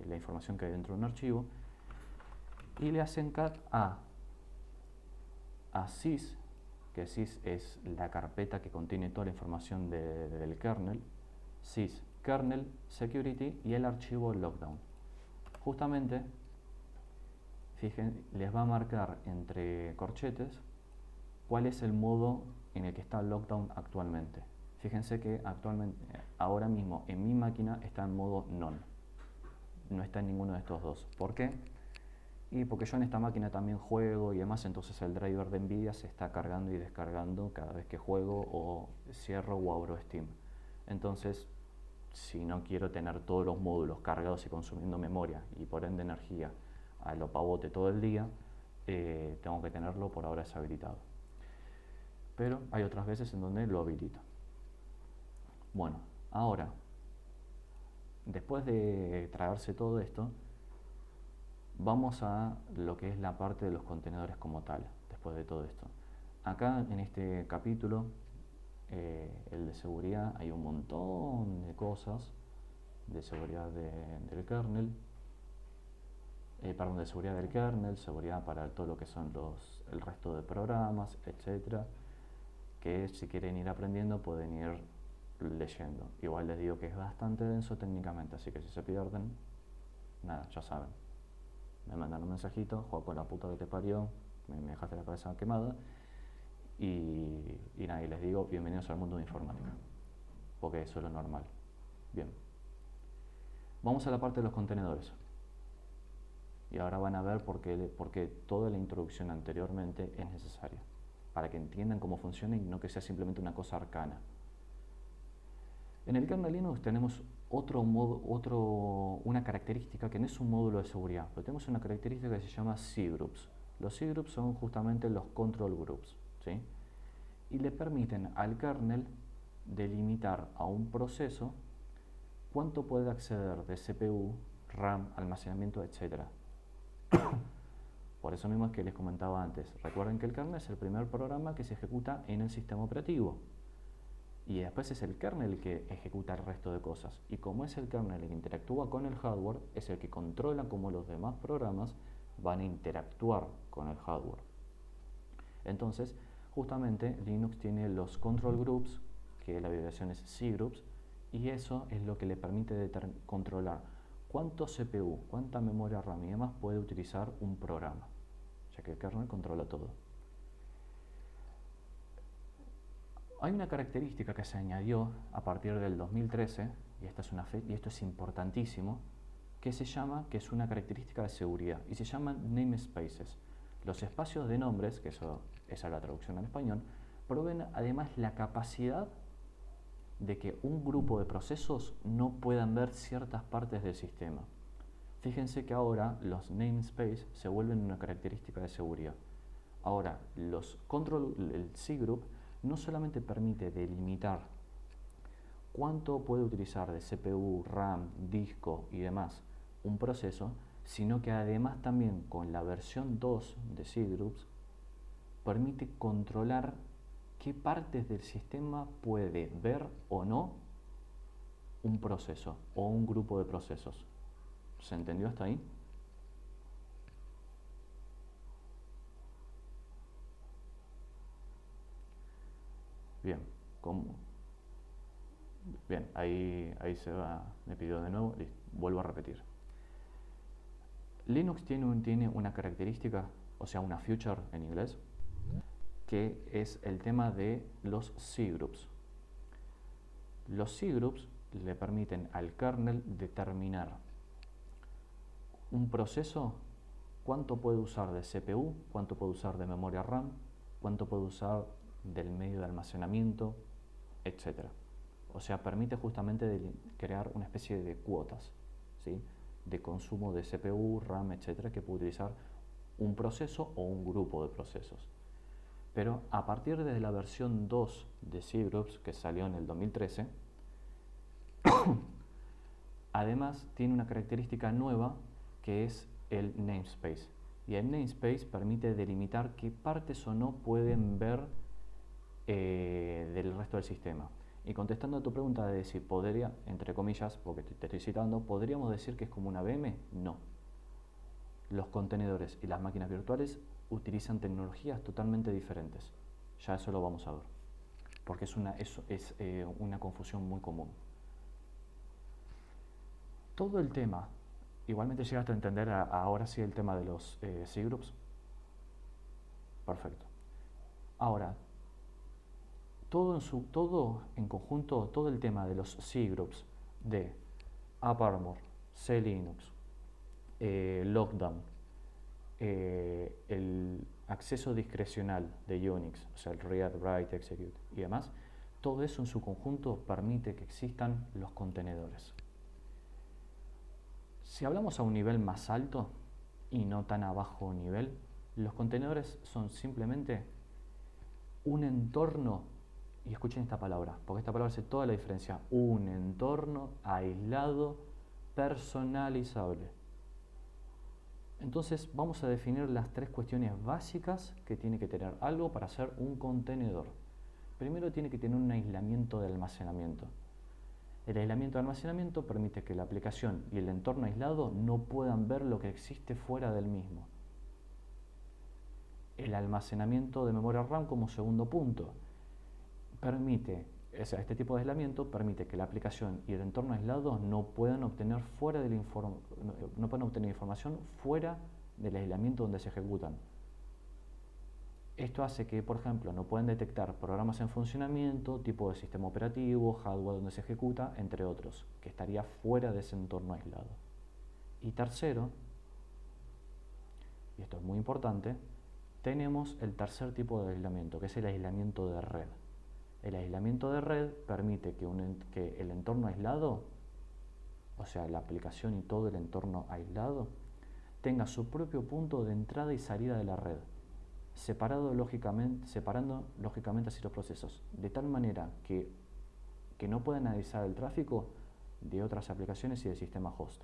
S1: la información que hay dentro de un archivo, y le hacen cat a sys, que sys es la carpeta que contiene toda la información del kernel, sys kernel security y el archivo lockdown. Justamente, fíjense, les va a marcar entre corchetes cuál es el modo en el que está el lockdown actualmente. Fíjense que ahora mismo en mi máquina está en modo none. No está en ninguno de estos dos. ¿Por qué? Y porque yo en esta máquina también juego y demás, entonces el driver de Nvidia se está cargando y descargando cada vez que juego o cierro o abro Steam. Entonces, si no quiero tener todos los módulos cargados y consumiendo memoria y por ende energía a lo pavote todo el día, tengo que tenerlo por ahora deshabilitado. Pero hay otras veces en donde lo habilito. Bueno, ahora, después de tragarse todo esto, vamos a lo que es la parte de los contenedores como tal, después de todo esto. Acá en este capítulo, el de seguridad, hay un montón de cosas de seguridad del kernel, de seguridad del kernel, seguridad para todo lo que son el resto de programas, etcétera, que si quieren ir aprendiendo pueden ir leyendo. Igual les digo que es bastante denso técnicamente, así que si se pierden, nada, ya saben. Me mandan un mensajito, juego con la puta que te parió, me dejaste la cabeza quemada y nada, y les digo bienvenidos al mundo de informática, porque eso es lo normal. Bien, vamos a la parte de los contenedores y ahora van a ver por qué toda la introducción anteriormente es necesaria, para que entiendan cómo funciona y no que sea simplemente una cosa arcana. En el kernel Linux tenemos una característica que no es un módulo de seguridad, pero tenemos una característica que se llama cgroups. Los cgroups son justamente los control groups, ¿sí? Y le permiten al kernel delimitar a un proceso cuánto puede acceder de CPU, RAM, almacenamiento, etc. Por eso mismo es que les comentaba antes. Recuerden que el kernel es el primer programa que se ejecuta en el sistema operativo. Y después es el kernel el que ejecuta el resto de cosas. Y como es el kernel el que interactúa con el hardware, es el que controla cómo los demás programas van a interactuar con el hardware. Entonces, justamente Linux tiene los control groups, que la abreviación es cgroups, y eso es lo que le permite controlar cuánto CPU, cuánta memoria RAM y demás puede utilizar un programa, ya que el kernel controla todo. Hay una característica que se añadió a partir del 2013, y esto es importantísimo, que es una característica de seguridad, y se llaman namespaces. Los espacios de nombres, que esa es la traducción al español, proveen además la capacidad de que un grupo de procesos no puedan ver ciertas partes del sistema. Fíjense que ahora los namespaces se vuelven una característica de seguridad. Ahora, el cgroup no solamente permite delimitar cuánto puede utilizar de CPU, RAM, disco y demás un proceso, sino que además también con la versión 2 de cgroups permite controlar qué partes del sistema puede ver o no un proceso o un grupo de procesos. ¿Se entendió hasta ahí? Bien, Bien, ahí se va, me pidió de nuevo, listo, vuelvo a repetir. Linux tiene una característica, o sea, una feature en inglés, que es el tema de los cgroups. Los cgroups le permiten al kernel determinar un proceso, cuánto puede usar de CPU, cuánto puede usar de memoria RAM, cuánto puede usar del medio de almacenamiento, etc. O sea, permite justamente crear una especie de cuotas, ¿sí?, de consumo de CPU, RAM, etc., que puede utilizar un proceso o un grupo de procesos. Pero a partir de la versión 2 de cgroups, que salió en el 2013, además tiene una característica nueva que es el namespace. Y el namespace permite delimitar qué partes o no pueden ver del resto del sistema. Y contestando a tu pregunta de si podría, entre comillas, porque te estoy citando, ¿podríamos decir que es como una VM? No. Los contenedores y las máquinas virtuales utilizan tecnologías totalmente diferentes. Ya eso lo vamos a ver, porque es una confusión muy común. Todo el tema, igualmente llegaste a entender ahora sí el tema de los cgroups. Perfecto. Ahora, todo en conjunto, todo el tema de los cgroups de AppArmor, CLinux, Lockdown, el acceso discrecional de Unix, o sea, el read, write, execute y demás, todo eso en su conjunto permite que existan los contenedores. Si hablamos a un nivel más alto y no tan a bajo nivel, los contenedores son simplemente un entorno, y escuchen esta palabra, porque esta palabra hace toda la diferencia, un entorno aislado, personalizable. Entonces vamos a definir las tres cuestiones básicas que tiene que tener algo para ser un contenedor. Primero tiene que tener un aislamiento de almacenamiento. El aislamiento de almacenamiento permite que la aplicación y el entorno aislado no puedan ver lo que existe fuera del mismo. El almacenamiento de memoria RAM como segundo punto permite, o sea, este tipo de aislamiento permite que la aplicación y el entorno aislado no puedan obtener no puedan obtener información fuera del aislamiento donde se ejecutan. Esto hace que, por ejemplo, no puedan detectar programas en funcionamiento, tipo de sistema operativo, hardware donde se ejecuta, entre otros, que estaría fuera de ese entorno aislado. Y tercero, y esto es muy importante, tenemos el tercer tipo de aislamiento, que es el aislamiento de red. El aislamiento de red permite que el entorno aislado, o sea, la aplicación y todo el entorno aislado, tenga su propio punto de entrada y salida de la red, separando lógicamente así los procesos, de tal manera que no puedan analizar el tráfico de otras aplicaciones y del sistema host.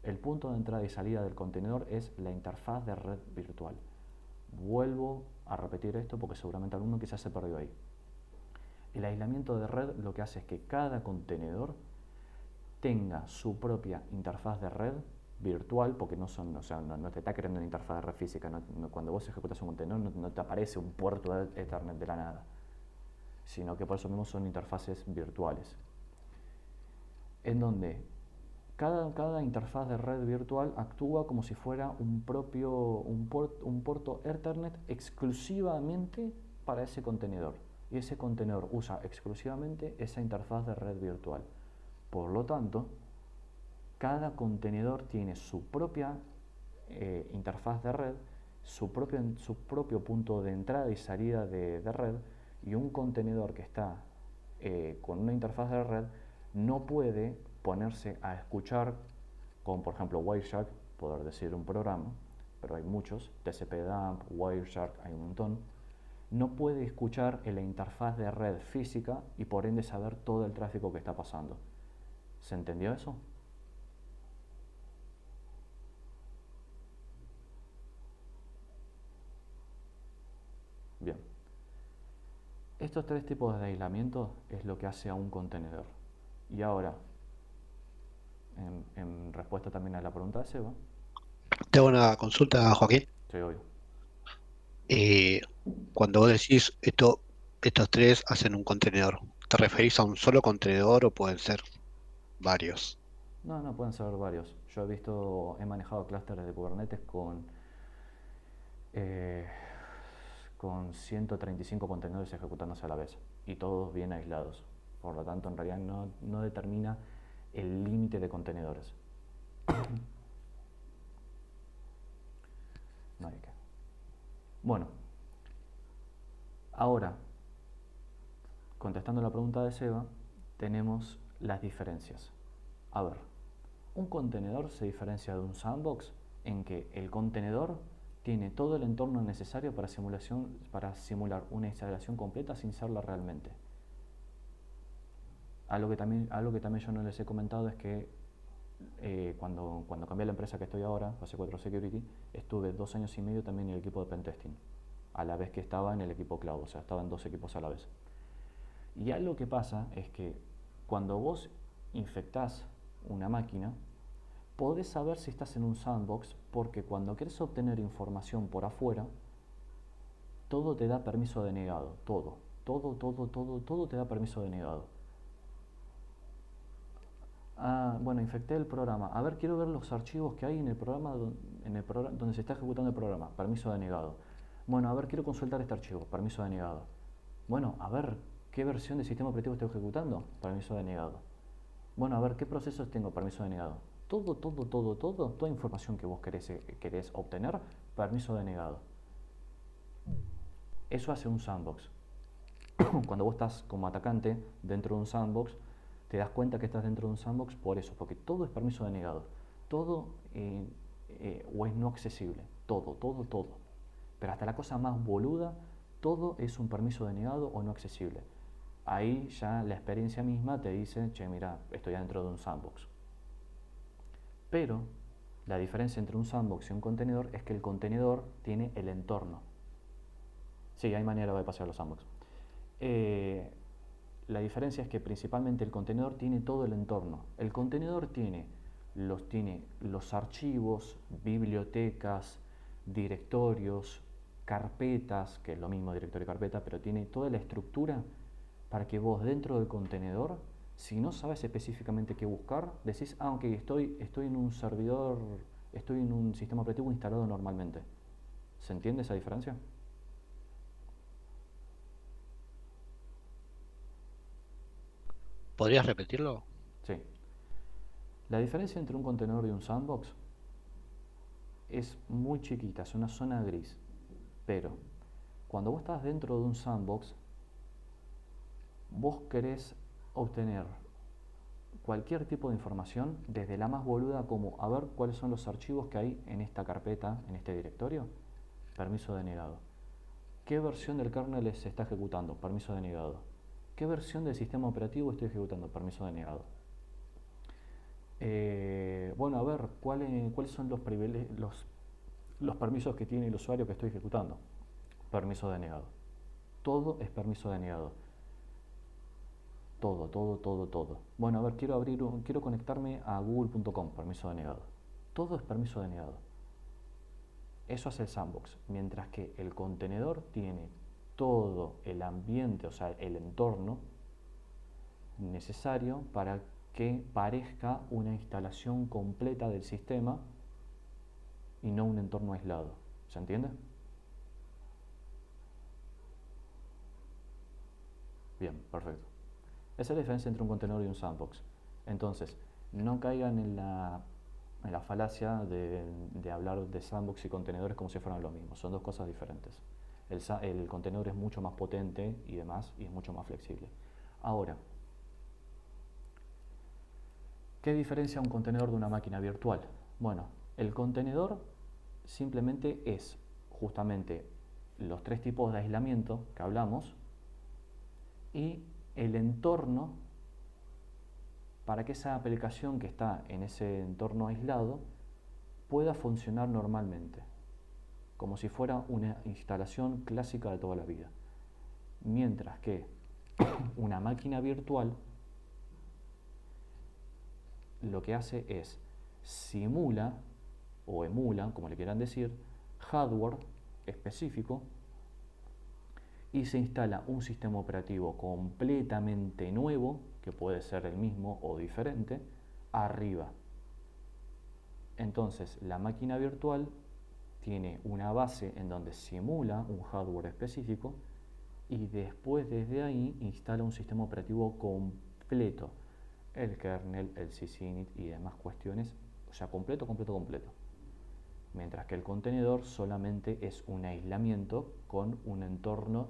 S1: El punto de entrada y salida del contenedor es la interfaz de red virtual. Vuelvo a repetir esto porque seguramente alguno quizás se perdió ahí. El aislamiento de red lo que hace es que cada contenedor tenga su propia interfaz de red virtual, porque no te está creando una interfaz de red física. Cuando vos ejecutas un contenedor no te aparece un puerto de Ethernet de la nada, sino que por eso mismo son interfaces virtuales, en donde cada interfaz de red virtual actúa como si fuera un puerto Ethernet exclusivamente para ese contenedor, y ese contenedor usa exclusivamente esa interfaz de red virtual. Por lo tanto, cada contenedor tiene su propia interfaz de red, su propio punto de entrada y salida de red, y un contenedor que está con una interfaz de red no puede ponerse a escuchar, como por ejemplo Wireshark, poder decir un programa, pero hay muchos, TCP/dump, Wireshark, hay un montón. No puede escuchar en la interfaz de red física y por ende saber todo el tráfico que está pasando. ¿Se entendió eso? Bien. Estos tres tipos de aislamiento es lo que hace a un contenedor. Y ahora, en respuesta también a la pregunta de Seba,
S2: Te hago una consulta, Joaquín.
S1: sí, obvio.
S2: Eh, Cuando vos decís estos tres hacen un contenedor, ¿te referís a un solo contenedor o pueden ser varios?
S1: No, pueden ser varios. Yo he manejado clústeres de Kubernetes eh, con 135 contenedores ejecutándose a la vez y todos bien aislados. Por lo tanto, en realidad no determina el límite de contenedores. No hay que. Bueno, ahora, contestando la pregunta de Seba, tenemos las diferencias. A ver, un contenedor se diferencia de un sandbox en que el contenedor tiene todo el entorno necesario para simular una instalación completa sin serla realmente. Algo que también yo no les he comentado es que cuando cambié la empresa que estoy ahora, AC4 Security, estuve 2 años y medio también en el equipo de pentesting, a la vez que estaba en el equipo cloud, o sea, estaba en 2 equipos a la vez. Y algo que pasa es que cuando vos infectás una máquina, podés saber si estás en un sandbox porque cuando querés obtener información por afuera, todo te da permiso denegado, todo te da permiso denegado. Ah, bueno, infecté el programa. A ver, quiero ver los archivos que hay en el programa, donde se está ejecutando el programa. Permiso denegado. Bueno, a ver, quiero consultar este archivo. Permiso denegado. Bueno, a ver, ¿qué versión de sistema operativo estoy ejecutando? Permiso denegado. Bueno, a ver, ¿qué procesos tengo? Permiso denegado. Toda información que vos querés obtener, permiso denegado. Eso hace un sandbox. Cuando vos estás como atacante dentro de un sandbox, te das cuenta que estás dentro de un sandbox por eso, porque todo es permiso denegado. Todo o es no accesible. Todo. Pero hasta la cosa más boluda, todo es un permiso denegado o no accesible. Ahí ya la experiencia misma te dice, che, mira, estoy dentro de un sandbox. Pero la diferencia entre un sandbox y un contenedor es que el contenedor tiene el entorno. Sí, hay manera de pasar los sandbox. La diferencia es que principalmente el contenedor tiene todo el entorno. El contenedor tiene los archivos, bibliotecas, directorios, carpetas, que es lo mismo directorio y carpeta, pero tiene toda la estructura para que vos dentro del contenedor, si no sabes específicamente qué buscar, decís, ah, ok, estoy en un servidor, estoy en un sistema operativo instalado normalmente. ¿Se entiende esa diferencia?
S2: ¿Podrías repetirlo?
S1: Sí. La diferencia entre un contenedor y un sandbox es muy chiquita, es una zona gris. Pero cuando vos estás dentro de un sandbox, vos querés obtener cualquier tipo de información, desde la más boluda como a ver cuáles son los archivos que hay en esta carpeta, en este directorio, permiso denegado. ¿Qué versión del kernel se está ejecutando? Permiso denegado. ¿Qué versión del sistema operativo estoy ejecutando? Permiso denegado. Bueno, a ver, ¿cuáles son los permisos que tiene el usuario que estoy ejecutando? Permiso denegado. Todo es permiso denegado. Todo. Bueno, a ver, quiero conectarme a google.com, permiso denegado. Todo es permiso denegado. Eso hace el sandbox, mientras que el contenedor tiene todo el ambiente, o sea, el entorno necesario para que parezca una instalación completa del sistema y no un entorno aislado. ¿Se entiende? Bien, perfecto. Esa es la diferencia entre un contenedor y un sandbox. Entonces, no caigan en la falacia de hablar de sandbox y contenedores como si fueran lo mismo. Son dos cosas diferentes. El contenedor es mucho más potente y demás, y es mucho más flexible. Ahora, ¿qué diferencia un contenedor de una máquina virtual? Bueno, el contenedor simplemente es justamente los 3 tipos de aislamiento que hablamos y el entorno para que esa aplicación que está en ese entorno aislado pueda funcionar normalmente, como si fuera una instalación clásica de toda la vida. Mientras que una máquina virtual lo que hace es simula o emula, como le quieran decir, hardware específico y se instala un sistema operativo completamente nuevo, que puede ser el mismo o diferente, arriba. Entonces, la máquina virtual tiene una base en donde simula un hardware específico y después desde ahí instala un sistema operativo completo, el kernel, el sysinit y demás cuestiones, o sea, completo. mientras que el contenedor solamente es un aislamiento con un entorno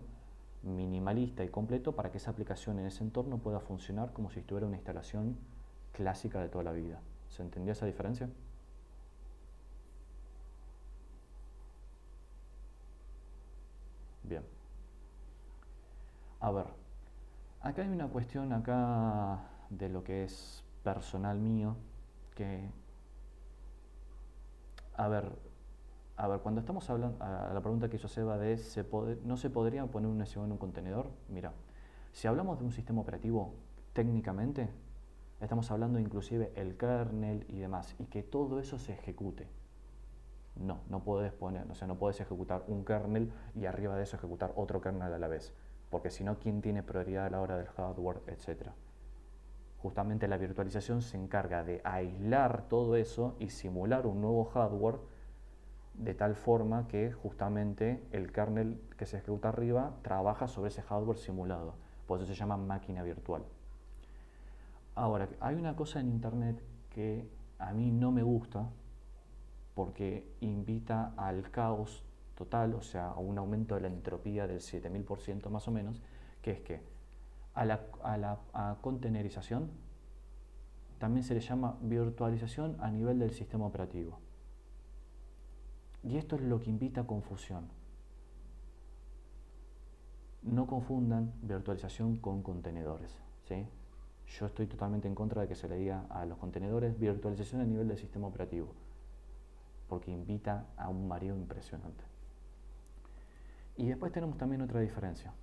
S1: minimalista y completo para que esa aplicación en ese entorno pueda funcionar como si estuviera una instalación clásica de toda la vida. ¿Se entendió esa diferencia? Bien. A ver, acá hay una cuestión acá de lo que es personal mío, que, a ver, cuando estamos hablando, a la pregunta que hizo Seba de ¿no se podría poner un SEO en un contenedor? Mira, si hablamos de un sistema operativo técnicamente, estamos hablando inclusive el kernel y demás, y que todo eso se ejecute. No puedes poner, o sea, no puedes ejecutar un kernel y arriba de eso ejecutar otro kernel a la vez, porque si no, ¿quién tiene prioridad a la hora del hardware, etcétera? Justamente la virtualización se encarga de aislar todo eso y simular un nuevo hardware de tal forma que justamente el kernel que se ejecuta arriba trabaja sobre ese hardware simulado. Por eso se llama máquina virtual. Ahora, hay una cosa en Internet que a mí no me gusta porque invita al caos total, o sea, a un aumento de la entropía del 7000% más o menos, que es que a containerización también se le llama virtualización a nivel del sistema operativo. Y esto es lo que invita a confusión. No confundan virtualización con contenedores, ¿sí? Yo estoy totalmente en contra de que se le diga a los contenedores virtualización a nivel del sistema operativo, porque invita a un mareo impresionante. Y después tenemos también otra diferencia.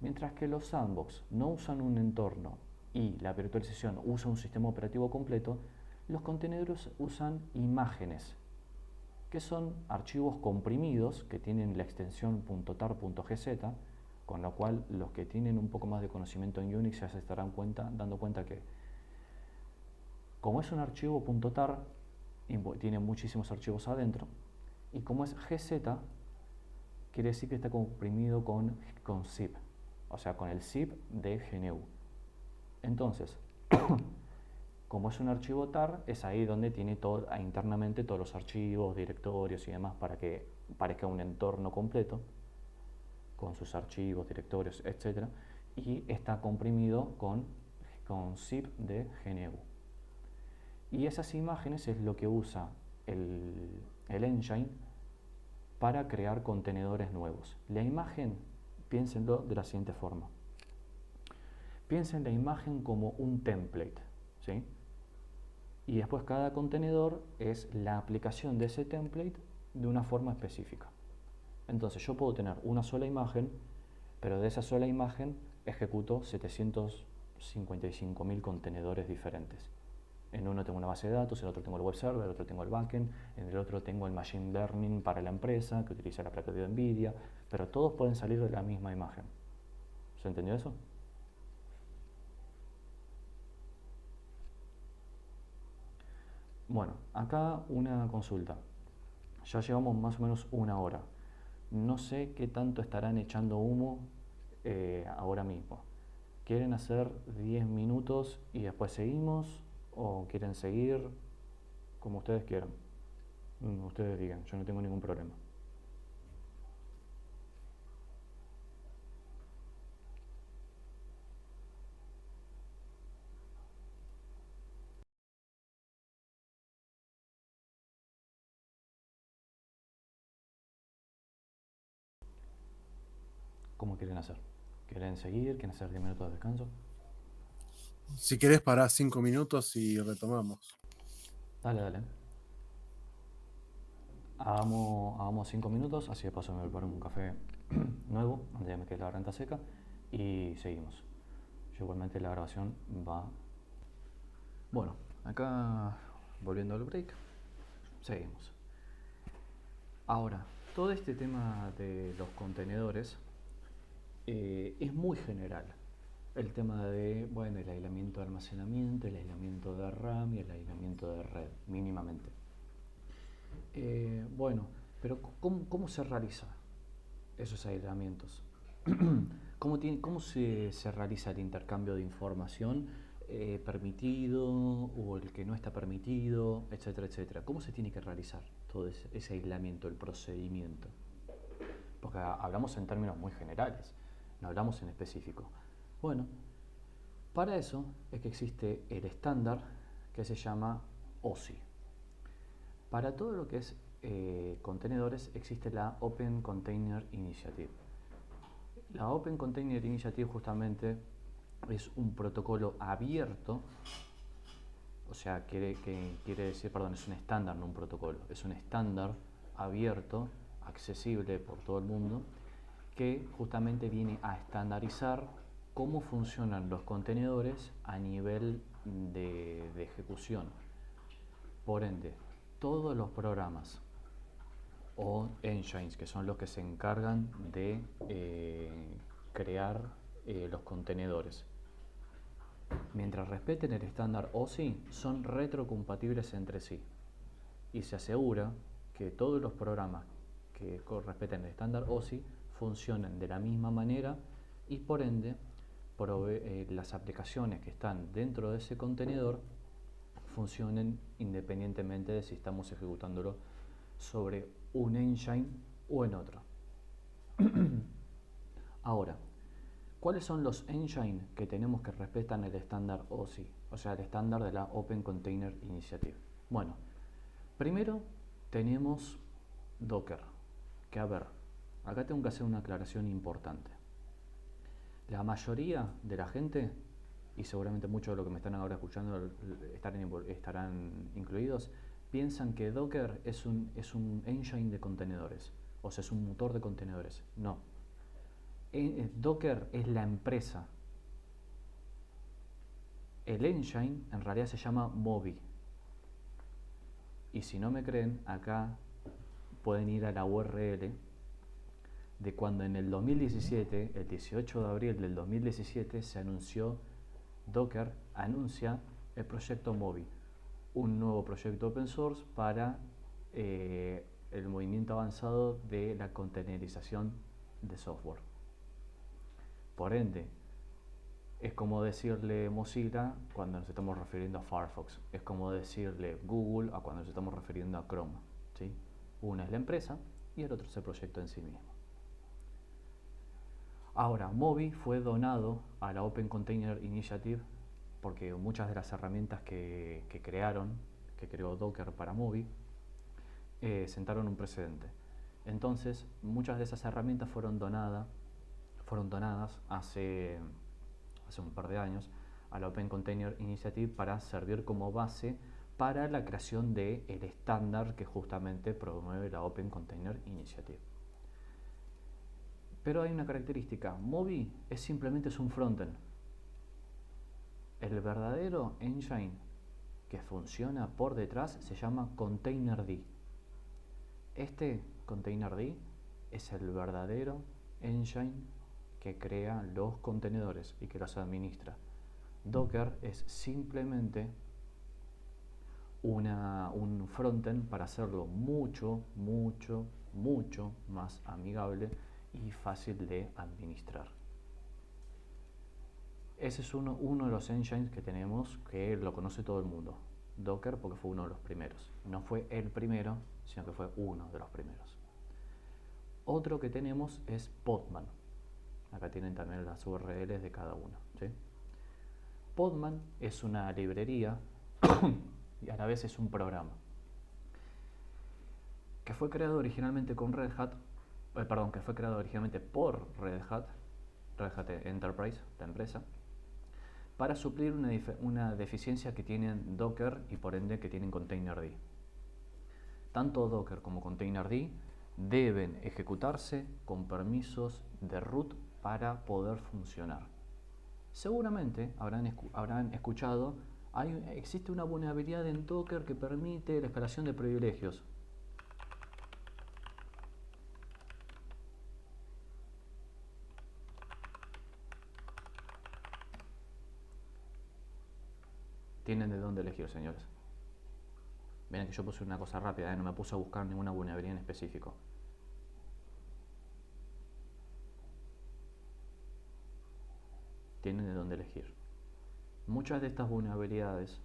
S1: Mientras que los sandbox no usan un entorno y la virtualización usa un sistema operativo completo, los contenedores usan imágenes, que son archivos comprimidos que tienen la extensión .tar.gz, con lo cual los que tienen un poco más de conocimiento en Unix ya se estarán dando cuenta que como es un archivo .tar, tiene muchísimos archivos adentro, y como es gz, quiere decir que está comprimido con zip, o sea, con el zip de GNU. Entonces, como es un archivo tar, es ahí donde tiene internamente todos los archivos, directorios y demás para que parezca un entorno completo con sus archivos, directorios, etc. Y está comprimido con zip de GNU. Y esas imágenes es lo que usa el engine para crear contenedores nuevos. La imagen, piénsenlo de la siguiente forma. Piensen la imagen como un template, ¿sí? Y después cada contenedor es la aplicación de ese template de una forma específica. Entonces yo puedo tener una sola imagen, pero de esa sola imagen ejecuto 755.000 contenedores diferentes. En uno tengo una base de datos, en el otro tengo el web server, en el otro tengo el backend, en el otro tengo el machine learning para la empresa que utiliza la placa de NVIDIA, pero todos pueden salir de la misma imagen. ¿Se entendió eso? Bueno, acá una consulta. Ya llevamos más o menos una hora. No sé qué tanto estarán echando humo ahora mismo. ¿Quieren hacer 10 minutos y después seguimos? ¿O quieren seguir como ustedes quieran? Ustedes digan, yo no tengo ningún problema. ¿Cómo quieren hacer? ¿Quieren seguir? ¿Quieren hacer 10 minutos de descanso?
S3: Si querés, pará 5 minutos y retomamos.
S1: Dale, dale. Hagamos 5 minutos, así de paso me preparo un café nuevo, antes de que me quede la garganta seca, y seguimos. Yo igualmente la grabación va. Bueno, acá volviendo al break, seguimos. Ahora, todo este tema de los contenedores es muy general. El tema de, bueno, el aislamiento de almacenamiento, el aislamiento de RAM y el aislamiento de red, mínimamente. Bueno, pero ¿cómo se realiza esos aislamientos? ¿Cómo se realiza el intercambio de información permitido o el que no está permitido, etcétera, etcétera. ¿Cómo se tiene que realizar todo ese aislamiento, el procedimiento? Porque hablamos en términos muy generales, no hablamos en específico. Bueno, para eso es que existe el estándar que se llama OSI. Para todo lo que es contenedores existe la Open Container Initiative. La Open Container Initiative justamente es un protocolo abierto, o sea, quiere decir, perdón, es un estándar, no un protocolo, es un estándar abierto, accesible por todo el mundo, que justamente viene a estandarizar cómo funcionan los contenedores a nivel de ejecución. Por ende, todos los programas o engines, que son los que se encargan de crear los contenedores, mientras respeten el estándar OSI, son retrocompatibles entre sí. Y se asegura que todos los programas que respeten el estándar OSI funcionen de la misma manera y por ende las aplicaciones que están dentro de ese contenedor funcionen independientemente de si estamos ejecutándolo sobre un engine o en otro. Ahora, ¿cuáles son los engines que tenemos que respetan el estándar OSI? O sea, el estándar de la Open Container Initiative. Bueno, primero tenemos Docker, que a ver, acá tengo que hacer una aclaración importante. La mayoría de la gente, y seguramente muchos de los que me están ahora escuchando estarán incluidos, piensan que Docker es un engine de contenedores, o sea, es un motor de contenedores. No. Docker es la empresa. El engine en realidad se llama Moby. Y si no me creen, acá pueden ir a la URL de cuando en el 2017, el 18 de abril del 2017, se anunció, Docker anuncia el proyecto Moby, un nuevo proyecto open source para el movimiento avanzado de la containerización de software. Por ende, es como decirle Mozilla cuando nos estamos refiriendo a Firefox, es como decirle Google a cuando nos estamos refiriendo a Chrome, ¿sí? Una es la empresa y el otro es el proyecto en sí mismo. Ahora, Moby fue donado a la Open Container Initiative porque muchas de las herramientas que creó Docker para Moby, sentaron un precedente. Entonces, muchas de esas herramientas fueron donadas hace un par de años a la Open Container Initiative para servir como base para la creación del estándar que justamente promueve la Open Container Initiative. Pero hay una característica, Moby simplemente es un frontend. El verdadero engine que funciona por detrás se llama Containerd. Este Containerd es el verdadero engine que crea los contenedores y que los administra. Docker es simplemente un frontend para hacerlo mucho más amigable y fácil de administrar. Ese es uno de los engines que tenemos, que lo conoce todo el mundo. Docker, porque fue uno de los primeros. No fue el primero, sino que fue uno de los primeros. Otro que tenemos es Podman. Acá tienen también las URLs de cada uno, ¿sí? Podman es una librería y a la vez es un programa que fue creado originalmente con Red Hat, que fue creado originalmente por Red Hat Enterprise, la empresa, para suplir una deficiencia que tienen Docker y por ende que tienen Containerd. Tanto Docker como Containerd deben ejecutarse con permisos de root para poder funcionar. Seguramente habrán escuchado, existe una vulnerabilidad en Docker que permite la escalación de privilegios. Tienen de dónde elegir, señores. Miren que yo puse una cosa rápida, no me puse a buscar ninguna vulnerabilidad en específico. Tienen de dónde elegir. Muchas de estas vulnerabilidades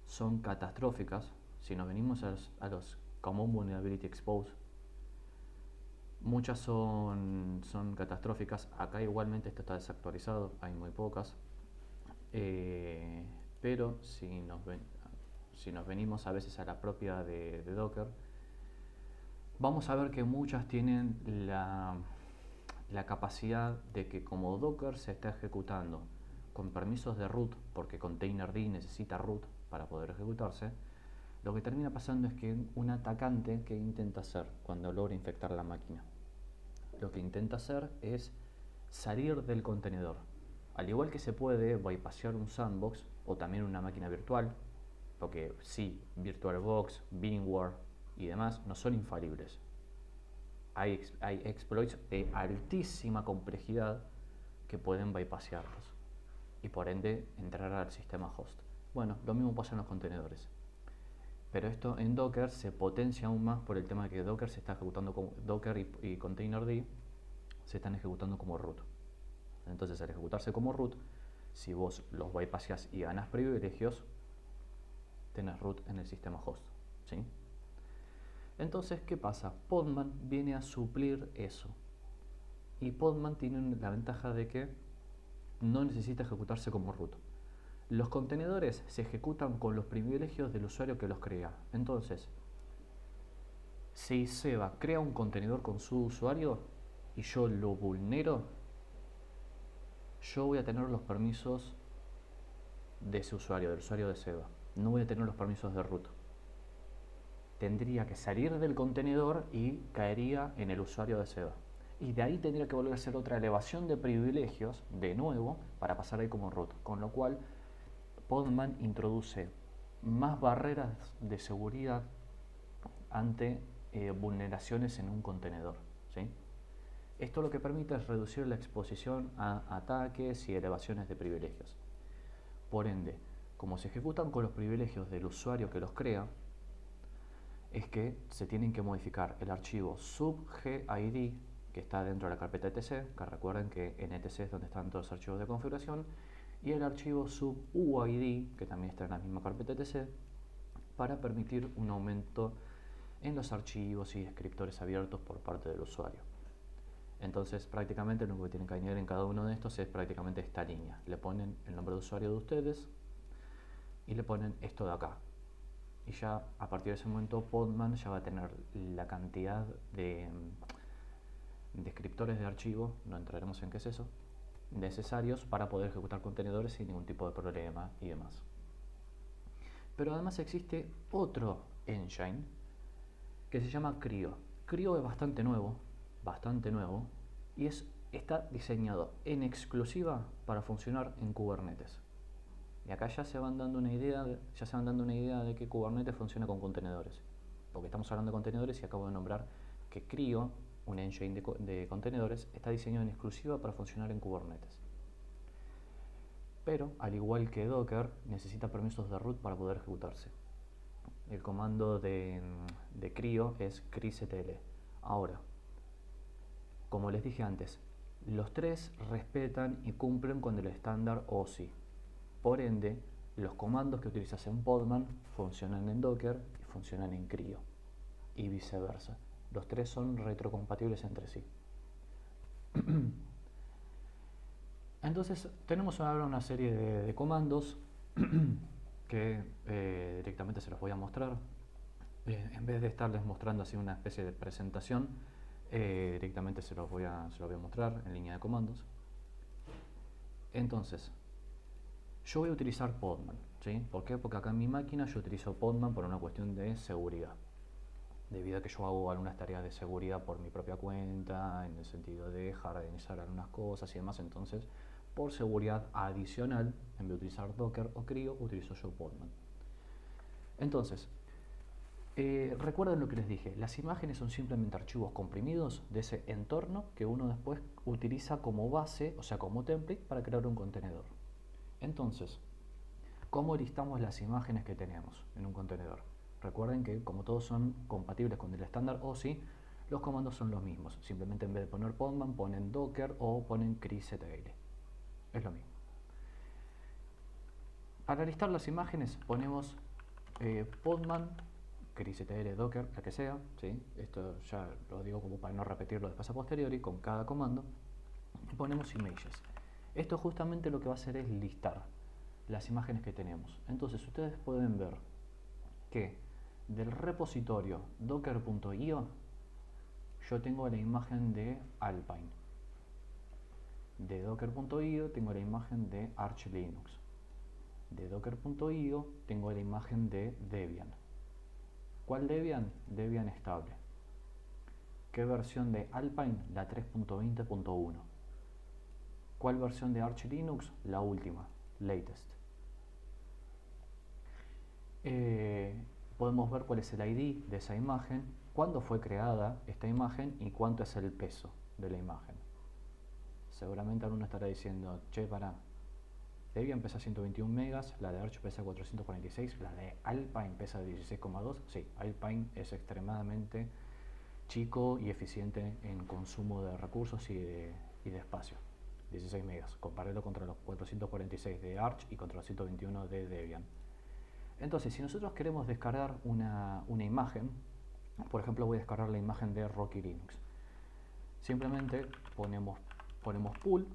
S1: son catastróficas. Si nos venimos a los Common Vulnerability Exposed, muchas son catastróficas. Acá igualmente esto está desactualizado, hay muy pocas. Pero si nos venimos a veces a la propia de Docker, vamos a ver que muchas tienen la capacidad de que, como Docker se está ejecutando con permisos de root, porque containerd necesita root para poder ejecutarse, lo que termina pasando es que un atacante, ¿qué intenta hacer cuando logra infectar la máquina? Lo que intenta hacer es salir del contenedor. Al igual que se puede bypassear un sandbox o también una máquina virtual, porque sí, VirtualBox, VMware y demás no son infalibles. Hay exploits de altísima complejidad que pueden bypassearlos y por ende entrar al sistema host. Bueno, lo mismo pasa en los contenedores. Pero esto en Docker se potencia aún más por el tema de que Docker se está ejecutando como Docker y containerd se están ejecutando como root. Entonces, al ejecutarse como root, si vos los bypasseas y ganas privilegios, tenés root en el sistema host, ¿sí? Entonces, ¿qué pasa? Podman viene a suplir eso. Y Podman tiene la ventaja de que no necesita ejecutarse como root. Los contenedores se ejecutan con los privilegios del usuario que los crea. Entonces, si Seba crea un contenedor con su usuario y yo lo vulnero, yo voy a tener los permisos de ese usuario, del usuario de Seba. No voy a tener los permisos de root. Tendría que salir del contenedor y caería en el usuario de Seba. Y de ahí tendría que volver a hacer otra elevación de privilegios de nuevo para pasar ahí como root. Con lo cual, Podman introduce más barreras de seguridad ante vulneraciones en un contenedor, ¿sí? Esto lo que permite es reducir la exposición a ataques y elevaciones de privilegios. Por ende, como se ejecutan con los privilegios del usuario que los crea, es que se tienen que modificar el archivo subgid que está dentro de la carpeta etc, que recuerden que en etc es donde están todos los archivos de configuración, y el archivo subuid, que también está en la misma carpeta etc, para permitir un aumento en los archivos y descriptores abiertos por parte del usuario. Entonces, prácticamente lo que tienen que añadir en cada uno de estos es prácticamente esta línea. Le ponen el nombre de usuario de ustedes y le ponen esto de acá. Y ya a partir de ese momento Podman ya va a tener la cantidad de descriptores de archivo, no entraremos en qué es eso, necesarios para poder ejecutar contenedores sin ningún tipo de problema y demás. Pero además existe otro engine que se llama CRI-O. CRI-O es bastante nuevo, y está diseñado en exclusiva para funcionar en Kubernetes. Y acá ya se van dando una idea de que Kubernetes funciona con contenedores, porque estamos hablando de contenedores y acabo de nombrar que CRI-O, un engine de contenedores, está diseñado en exclusiva para funcionar en Kubernetes. Pero, al igual que Docker, necesita permisos de root para poder ejecutarse. El comando de CRI-O es cri-ctl. Ahora, como les dije antes, los tres respetan y cumplen con el estándar OSI. Por ende, los comandos que utilizas en Podman funcionan en Docker y funcionan en CRI-O. Y viceversa. Los tres son retrocompatibles entre sí. Entonces, tenemos ahora una serie de comandos que directamente se los voy a mostrar. En vez de estarles mostrando así una especie de presentación, directamente se los voy a mostrar en línea de comandos. Entonces, yo voy a utilizar Podman, ¿sí? ¿Por qué? Porque acá en mi máquina yo utilizo Podman por una cuestión de seguridad. Debido a que yo hago algunas tareas de seguridad por mi propia cuenta, en el sentido de jardinizar algunas cosas y demás, entonces, por seguridad adicional, en vez de utilizar Docker o CRI-O, utilizo yo Podman. Entonces, recuerden lo que les dije, las imágenes son simplemente archivos comprimidos de ese entorno que uno después utiliza como base, o sea, como template para crear un contenedor. Entonces, ¿cómo listamos las imágenes que tenemos en un contenedor? Recuerden que como todos son compatibles con el estándar OSI, los comandos son los mismos. Simplemente en vez de poner Podman, ponen Docker o ponen cri-ctl. Es lo mismo. Para listar las imágenes ponemos Podman, XTL, Docker, la que sea, ¿sí? Esto ya lo digo como para no repetirlo después a posteriori con cada comando. Y ponemos images. Esto justamente lo que va a hacer es listar las imágenes que tenemos. Entonces ustedes pueden ver que del repositorio docker.io yo tengo la imagen de Alpine. De docker.io tengo la imagen de Arch Linux. De docker.io tengo la imagen de Debian. ¿Cuál Debian? Debian estable. ¿Qué versión de Alpine? La 3.20.1. ¿Cuál versión de Arch Linux? La última, latest. Podemos ver cuál es el ID de esa imagen, cuándo fue creada esta imagen y cuánto es el peso de la imagen. Seguramente alguno estará diciendo, che, pará, Debian pesa 121 megas, la de Arch pesa 446, la de Alpine pesa 16,2. Sí, Alpine es extremadamente chico y eficiente en consumo de recursos y de espacio. 16 megas, compararlo contra los 446 de Arch y contra los 121 de Debian. Entonces, si nosotros queremos descargar una imagen, por ejemplo, voy a descargar la imagen de Rocky Linux. Simplemente ponemos pool,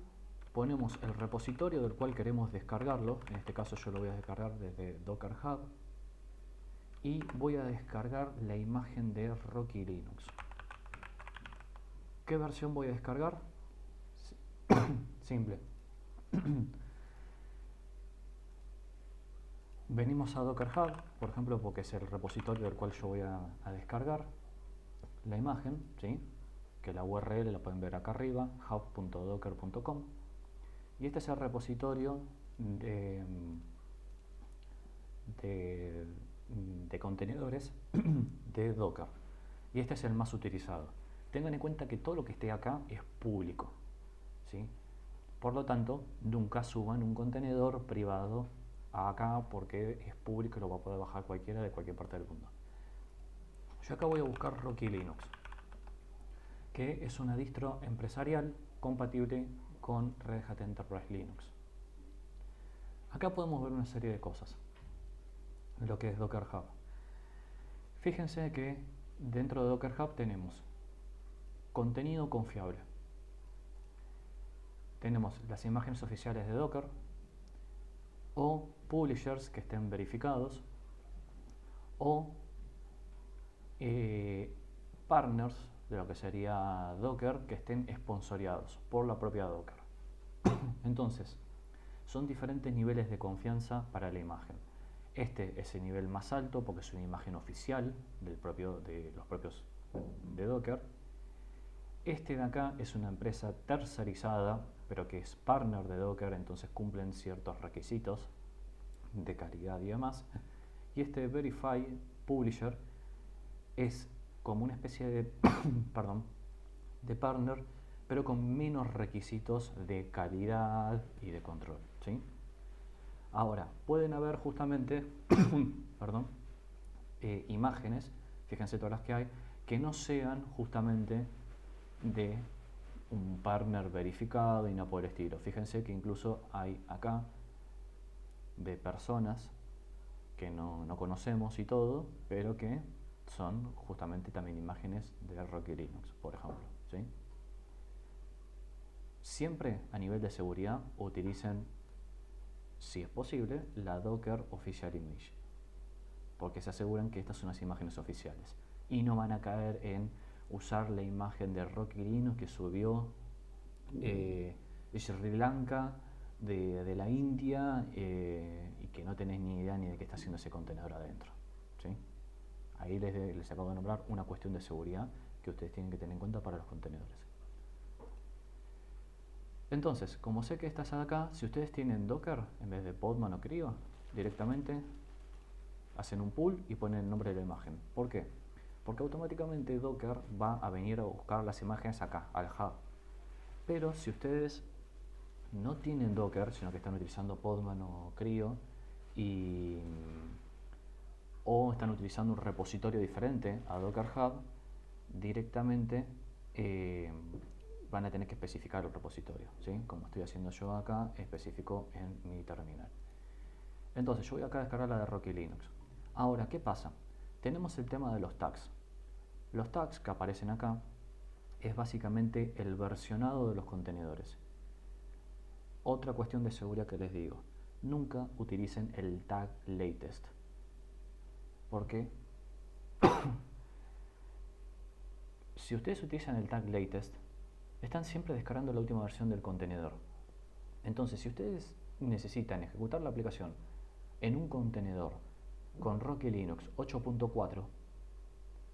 S1: ponemos el repositorio del cual queremos descargarlo. En este caso yo lo voy a descargar desde Docker Hub y voy a descargar la imagen de Rocky Linux. ¿Qué versión voy a descargar? Simple. Venimos a Docker Hub, por ejemplo, porque es el repositorio del cual yo voy a descargar la imagen, ¿sí? Que la URL la pueden ver acá arriba, hub.docker.com. Y este es el repositorio de contenedores de Docker. Y este es el más utilizado. Tengan en cuenta que todo lo que esté acá es público, ¿sí? Por lo tanto, nunca suban un contenedor privado acá porque es público y lo va a poder bajar cualquiera de cualquier parte del mundo. Yo acá voy a buscar Rocky Linux, que es una distro empresarial compatible con Red Hat Enterprise Linux. Acá podemos ver una serie de cosas, lo que es Docker Hub. Fíjense que dentro de Docker Hub tenemos contenido confiable. Tenemos las imágenes oficiales de Docker o publishers que estén verificados o partners de lo que sería Docker que estén sponsoreados por la propia Docker. Entonces, son diferentes niveles de confianza para la imagen. Este es el nivel más alto porque es una imagen oficial de los propios de Docker. Este de acá es una empresa tercerizada, pero que es partner de Docker, entonces cumplen ciertos requisitos de calidad y demás. Y este Verify Publisher es como una especie de, de partner, pero con menos requisitos de calidad y de control, ¿sí? Ahora, pueden haber justamente imágenes, fíjense todas las que hay, que no sean justamente de un partner verificado y no por el estilo. Fíjense que incluso hay acá de personas que no conocemos y todo, pero que son justamente también imágenes de Rocky Linux, por ejemplo, ¿sí? Siempre a nivel de seguridad utilicen, si es posible, la Docker Official Image, porque se aseguran que estas son las imágenes oficiales y no van a caer en usar la imagen de Rocky Linux que subió de Sri Lanka, de la India, y que no tenés ni idea ni de qué está haciendo ese contenedor adentro, ¿sí? Ahí les acabo de nombrar una cuestión de seguridad que ustedes tienen que tener en cuenta para los contenedores. Entonces, como sé que estás acá, si ustedes tienen Docker en vez de Podman o CRI-O, directamente hacen un pull y ponen el nombre de la imagen. ¿Por qué? Porque automáticamente Docker va a venir a buscar las imágenes acá, al hub. Pero si ustedes no tienen Docker, sino que están utilizando Podman o CRI-O o están utilizando un repositorio diferente a Docker Hub, directamente van a tener que especificar el repositorio, ¿sí? Como estoy haciendo yo acá, especifico en mi terminal. Entonces yo voy acá a descargar la de Rocky Linux. Ahora, ¿qué pasa? Tenemos el tema de los tags. Los tags que aparecen acá es básicamente el versionado de los contenedores. Otra cuestión de seguridad que les digo, nunca utilicen el tag latest. ¿Por qué? Si ustedes utilizan el tag latest, están siempre descargando la última versión del contenedor. Entonces, si ustedes necesitan ejecutar la aplicación en un contenedor con Rocky Linux 8.4,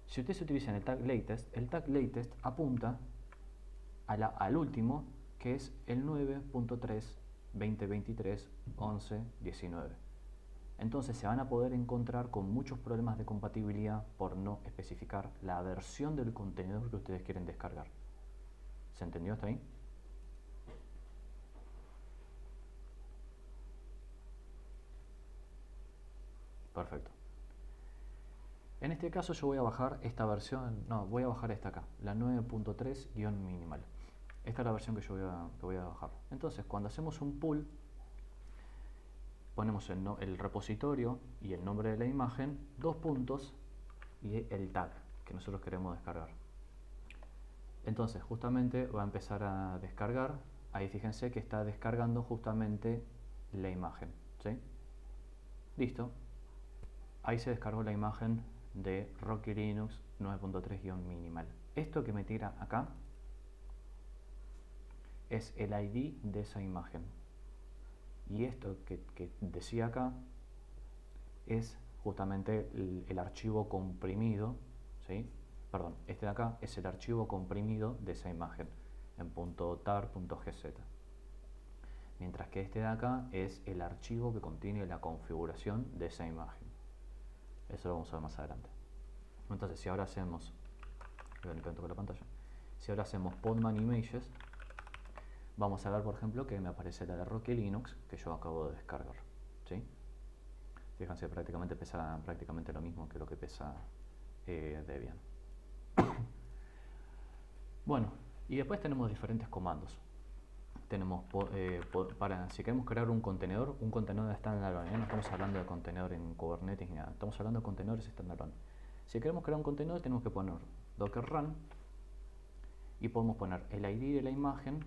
S1: si ustedes utilizan el tag latest apunta al último, que es el 9.3.2023.11.19. Entonces se van a poder encontrar con muchos problemas de compatibilidad por no especificar la versión del contenedor que ustedes quieren descargar. ¿Se entendió hasta ahí? Perfecto. En este caso yo voy a bajar esta versión, no, voy a bajar esta acá, la 9.3-minimal. Esta es la versión que yo voy a bajar. Entonces, cuando hacemos un pull, ponemos el repositorio y el nombre de la imagen, 2 puntos y el tag que nosotros queremos descargar. Entonces, justamente va a empezar a descargar. Ahí fíjense que está descargando justamente la imagen, ¿sí? Listo. Ahí se descargó la imagen de Rocky Linux 9.3-minimal. Esto que me tira acá es el ID de esa imagen. Y esto que decía acá es justamente el archivo comprimido, ¿sí? Perdón, este de acá es el archivo comprimido de esa imagen en .tar.gz. Mientras que este de acá es el archivo que contiene la configuración de esa imagen. Eso lo vamos a ver más adelante. Entonces, si ahora hacemos, voy a limpiar un poco la pantalla, si ahora hacemos podman images, vamos a ver, por ejemplo, que me aparece la de Rocky Linux que yo acabo de descargar, ¿sí? Fíjense, prácticamente pesa prácticamente lo mismo que lo que pesa Debian. Bueno, y después tenemos diferentes comandos. Tenemos si queremos crear un contenedor standalone, no estamos hablando de contenedor en Kubernetes ni nada, estamos hablando de contenedores standalone. Si queremos crear un contenedor tenemos que poner docker run y podemos poner el ID de la imagen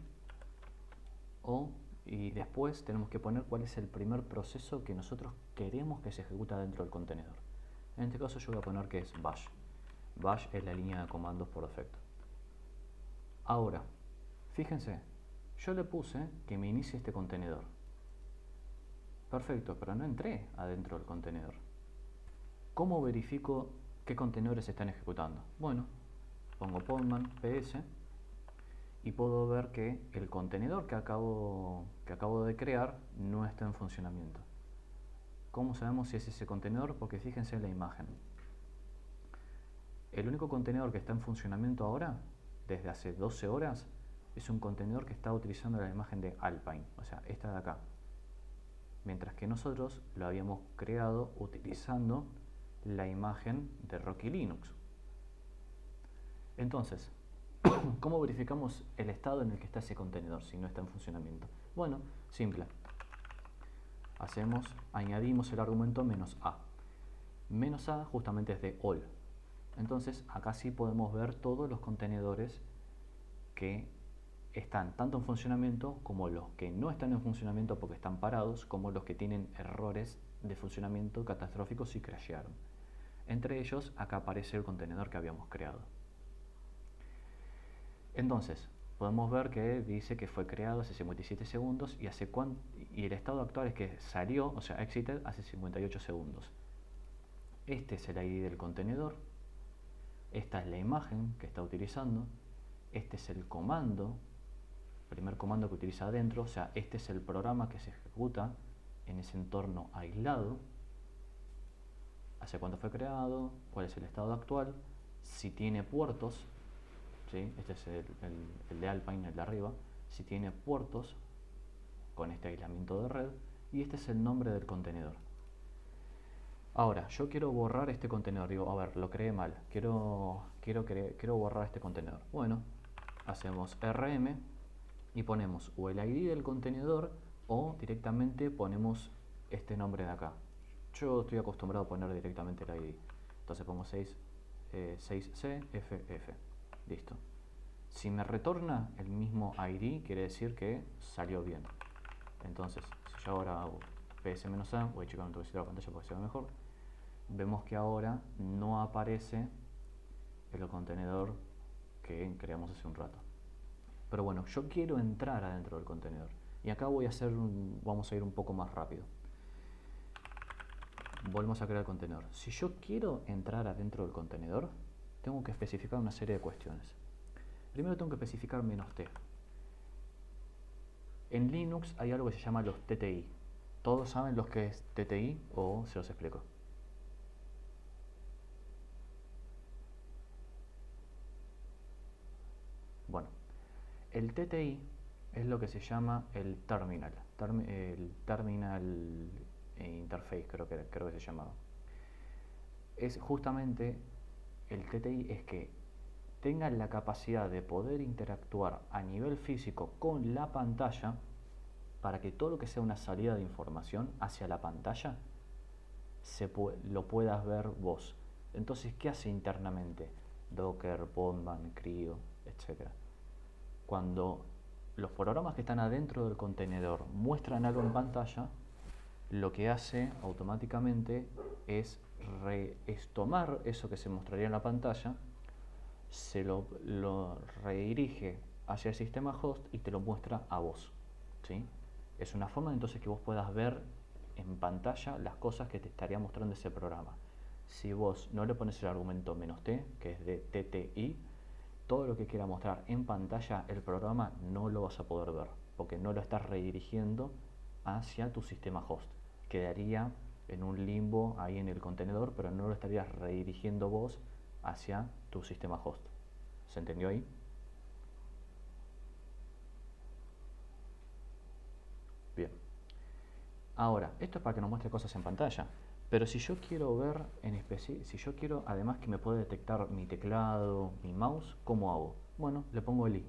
S1: y después tenemos que poner cuál es el primer proceso que nosotros queremos que se ejecuta dentro del contenedor. En este caso yo voy a poner que es bash. Bash es la línea de comandos por defecto. Ahora, fíjense, yo le puse que me inicie este contenedor. Perfecto, pero no entré adentro del contenedor. ¿Cómo verifico qué contenedores se están ejecutando? Bueno, pongo podman ps y puedo ver que el contenedor que acabo de crear no está en funcionamiento. ¿Cómo sabemos si es ese contenedor? Porque fíjense en la imagen. El único contenedor que está en funcionamiento ahora, desde hace 12 horas, es un contenedor que está utilizando la imagen de Alpine, o sea, esta de acá. Mientras que nosotros lo habíamos creado utilizando la imagen de Rocky Linux. Entonces, ¿cómo verificamos el estado en el que está ese contenedor si no está en funcionamiento? Bueno, simple. Añadimos el argumento "-a". "-a" justamente es de all. Entonces, acá sí podemos ver todos los contenedores que están tanto en funcionamiento como los que no están en funcionamiento porque están parados, como los que tienen errores de funcionamiento catastróficos y crashearon. Entre ellos, acá aparece el contenedor que habíamos creado. Entonces, podemos ver que dice que fue creado hace 57 segundos y el estado actual es que salió, o sea, exited, hace 58 segundos. Este es el ID del contenedor, esta es la imagen que está utilizando, este es el comando, primer comando que utiliza adentro, o sea, este es el programa que se ejecuta en ese entorno aislado, hace cuánto fue creado, cuál es el estado actual, si tiene puertos, ¿sí? Este es el de Alpine, el de arriba, si tiene puertos con este aislamiento de red, y este es el nombre del contenedor. Ahora, yo quiero borrar este contenedor, digo, a ver, lo creé mal, quiero borrar este contenedor. Bueno, hacemos rm y ponemos o el ID del contenedor o directamente ponemos este nombre de acá. Yo estoy acostumbrado a poner directamente el ID. Entonces pongo 6CFF. Listo. Si me retorna el mismo ID, quiere decir que salió bien. Entonces, si yo ahora hago ps-a, voy a checar un toquecito la pantalla para que se vea mejor. Vemos que ahora no aparece el contenedor que creamos hace un rato. Pero bueno, yo quiero entrar adentro del contenedor. Y acá vamos a ir un poco más rápido. Volvemos a crear el contenedor. Si yo quiero entrar adentro del contenedor, tengo que especificar una serie de cuestiones. Primero tengo que especificar "-t". En Linux hay algo que se llama los TTI. ¿Todos saben lo que es TTI o se los explico? Bueno, el TTI es lo que se llama el terminal interface, creo que se llamaba. Es justamente el TTI es que tenga la capacidad de poder interactuar a nivel físico con la pantalla para que todo lo que sea una salida de información hacia la pantalla lo puedas ver vos. Entonces, ¿qué hace internamente? Docker, Postman, CRI-O, etc. Cuando los programas que están adentro del contenedor muestran algo en pantalla, lo que hace automáticamente es tomar eso que se mostraría en la pantalla, se lo redirige hacia el sistema host y te lo muestra a vos, ¿sí? Es una forma entonces que vos puedas ver en pantalla las cosas que te estaría mostrando ese programa. Si vos no le pones el argumento "-t", que es de TTI, todo lo que quiera mostrar en pantalla el programa no lo vas a poder ver, porque no lo estás redirigiendo hacia tu sistema host. Quedaría en un limbo ahí en el contenedor, pero no lo estarías redirigiendo vos hacia tu sistema host. ¿Se entendió ahí? Bien. Ahora, esto es para que nos muestre cosas en pantalla. Pero si yo quiero ver en especie, si yo quiero además que me pueda detectar mi teclado, mi mouse, ¿cómo hago? Bueno, le pongo el i.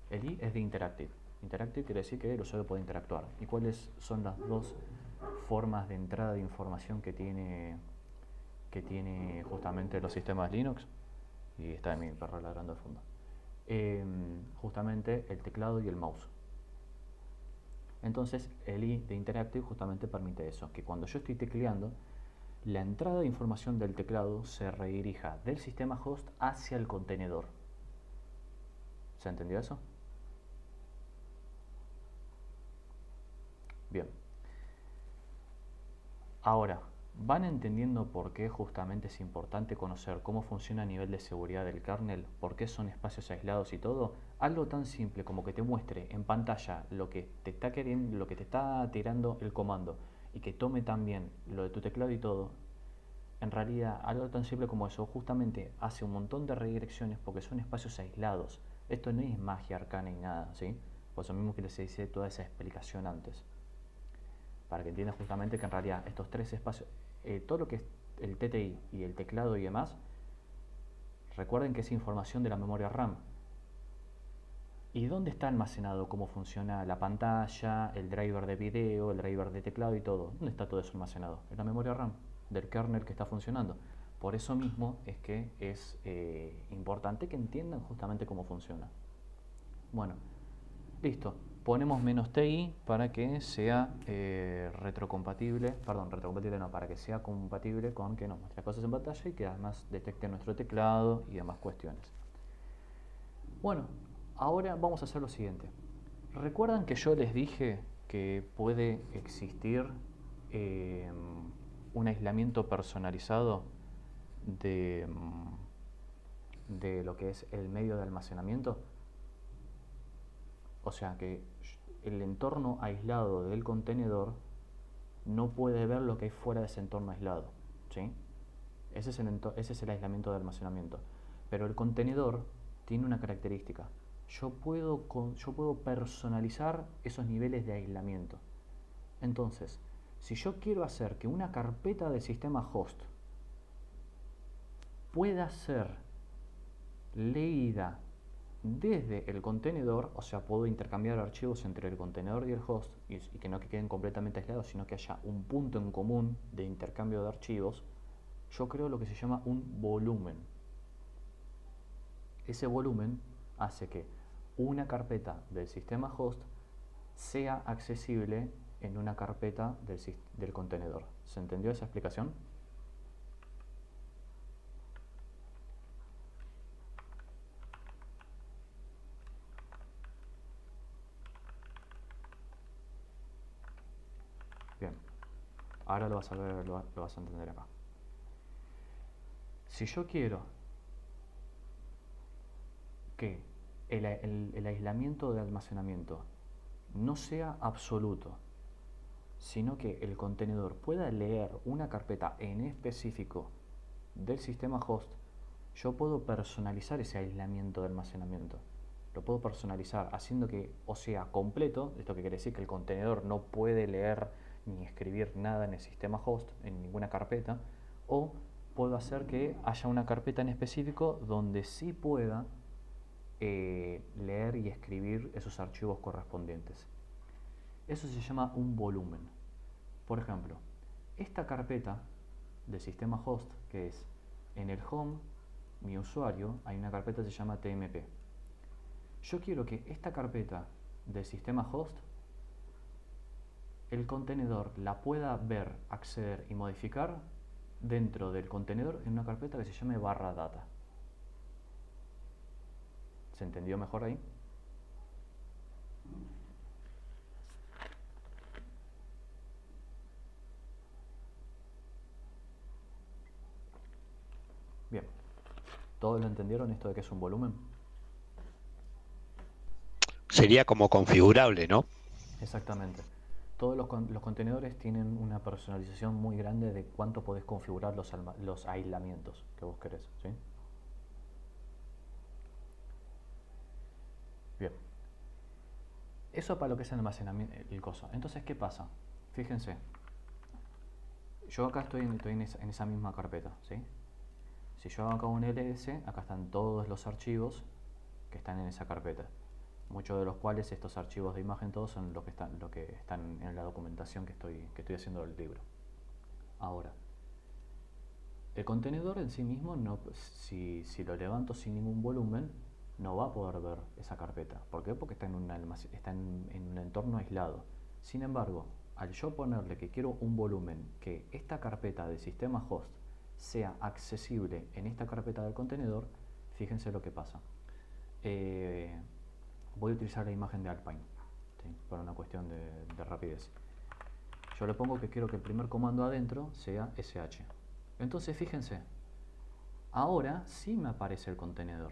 S1: El i es de Interactive. Interactive quiere decir que el usuario puede interactuar. ¿Y cuáles son las dos formas de entrada de información que tiene justamente los sistemas Linux? Y está mi perro ladrando al fondo. Justamente el teclado y el mouse. Entonces el i de Interactive justamente permite eso, que cuando yo estoy tecleando, la entrada de información del teclado se redirija del sistema host hacia el contenedor. ¿Se entendió eso? Bien. Ahora, ¿van entendiendo por qué justamente es importante conocer cómo funciona a nivel de seguridad del kernel? ¿Por qué son espacios aislados y todo? Algo tan simple como que te muestre en pantalla lo que te está queriendo, lo que te está tirando el comando y que tome también lo de tu teclado y todo. En realidad, algo tan simple como eso justamente hace un montón de redirecciones porque son espacios aislados. Esto no es magia arcana ni nada, ¿sí? Por eso mismo que les hice toda esa explicación antes. Para que entiendan justamente que en realidad estos tres espacios, todo lo que es el TTI y el teclado y demás, recuerden que es información de la memoria RAM. ¿Y dónde está almacenado? ¿Cómo funciona la pantalla, el driver de video, el driver de teclado y todo? ¿Dónde está todo eso almacenado? En la memoria RAM del kernel que está funcionando. Por eso mismo es que es importante que entiendan justamente cómo funciona. Bueno, listo. Ponemos "-ti" para que sea retrocompatible, para que sea compatible con que nos muestre cosas en pantalla y que además detecte nuestro teclado y demás cuestiones. Bueno, ahora vamos a hacer lo siguiente. ¿Recuerdan que yo les dije que puede existir un aislamiento personalizado de lo que es el medio de almacenamiento? O sea que el entorno aislado del contenedor no puede ver lo que hay fuera de ese entorno aislado, ¿sí? Ese es el aislamiento de almacenamiento. Pero el contenedor tiene una característica. Yo puedo personalizar esos niveles de aislamiento. Entonces, si yo quiero hacer que una carpeta del sistema host pueda ser leída desde el contenedor, o sea, puedo intercambiar archivos entre el contenedor y el host y que no queden completamente aislados, sino que haya un punto en común de intercambio de archivos. Yo creo lo que se llama un volumen. Ese volumen hace que una carpeta del sistema host sea accesible en una carpeta del contenedor. ¿Se entendió esa explicación? Bien, ahora lo vas a ver, lo vas a entender acá. Si yo quiero que el aislamiento de almacenamiento no sea absoluto, sino que el contenedor pueda leer una carpeta en específico del sistema host, yo puedo personalizar ese aislamiento de almacenamiento. Lo puedo personalizar haciendo que o sea completo, esto que quiere decir que el contenedor no puede leer ni escribir nada en el sistema host, en ninguna carpeta, o puedo hacer que haya una carpeta en específico donde sí pueda leer y escribir esos archivos correspondientes. Eso se llama un volumen. Por ejemplo, esta carpeta del sistema host, que es en el home, mi usuario, hay una carpeta que se llama tmp. Yo quiero que esta carpeta del sistema host, el contenedor la pueda ver, acceder y modificar dentro del contenedor en una carpeta que se llame /data. ¿Se entendió mejor ahí? Bien. ¿Todos lo entendieron esto de que es un volumen?
S2: Sería como configurable, ¿no?
S1: Exactamente. Todos los contenedores tienen una personalización muy grande de cuánto podés configurar los aislamientos que vos querés, ¿sí? Bien. Eso para lo que es el almacenamiento, el coso. Entonces, ¿qué pasa? Fíjense. Yo acá estoy en esa misma carpeta, ¿sí? Si yo hago acá un ls, acá están todos los archivos que están en esa carpeta. Muchos de los cuales estos archivos de imagen todos son lo que están en la documentación que estoy haciendo del libro. Ahora, el contenedor en sí mismo, si lo levanto sin ningún volumen, no va a poder ver esa carpeta. ¿Por qué? Porque está en un entorno aislado. Sin embargo, al yo ponerle que quiero un volumen, que esta carpeta del sistema host sea accesible en esta carpeta del contenedor, fíjense lo que pasa. Voy a utilizar la imagen de Alpine, ¿sí? Por una cuestión de rapidez. Yo le pongo que quiero que el primer comando adentro sea sh. Entonces fíjense, ahora sí me aparece el contenedor.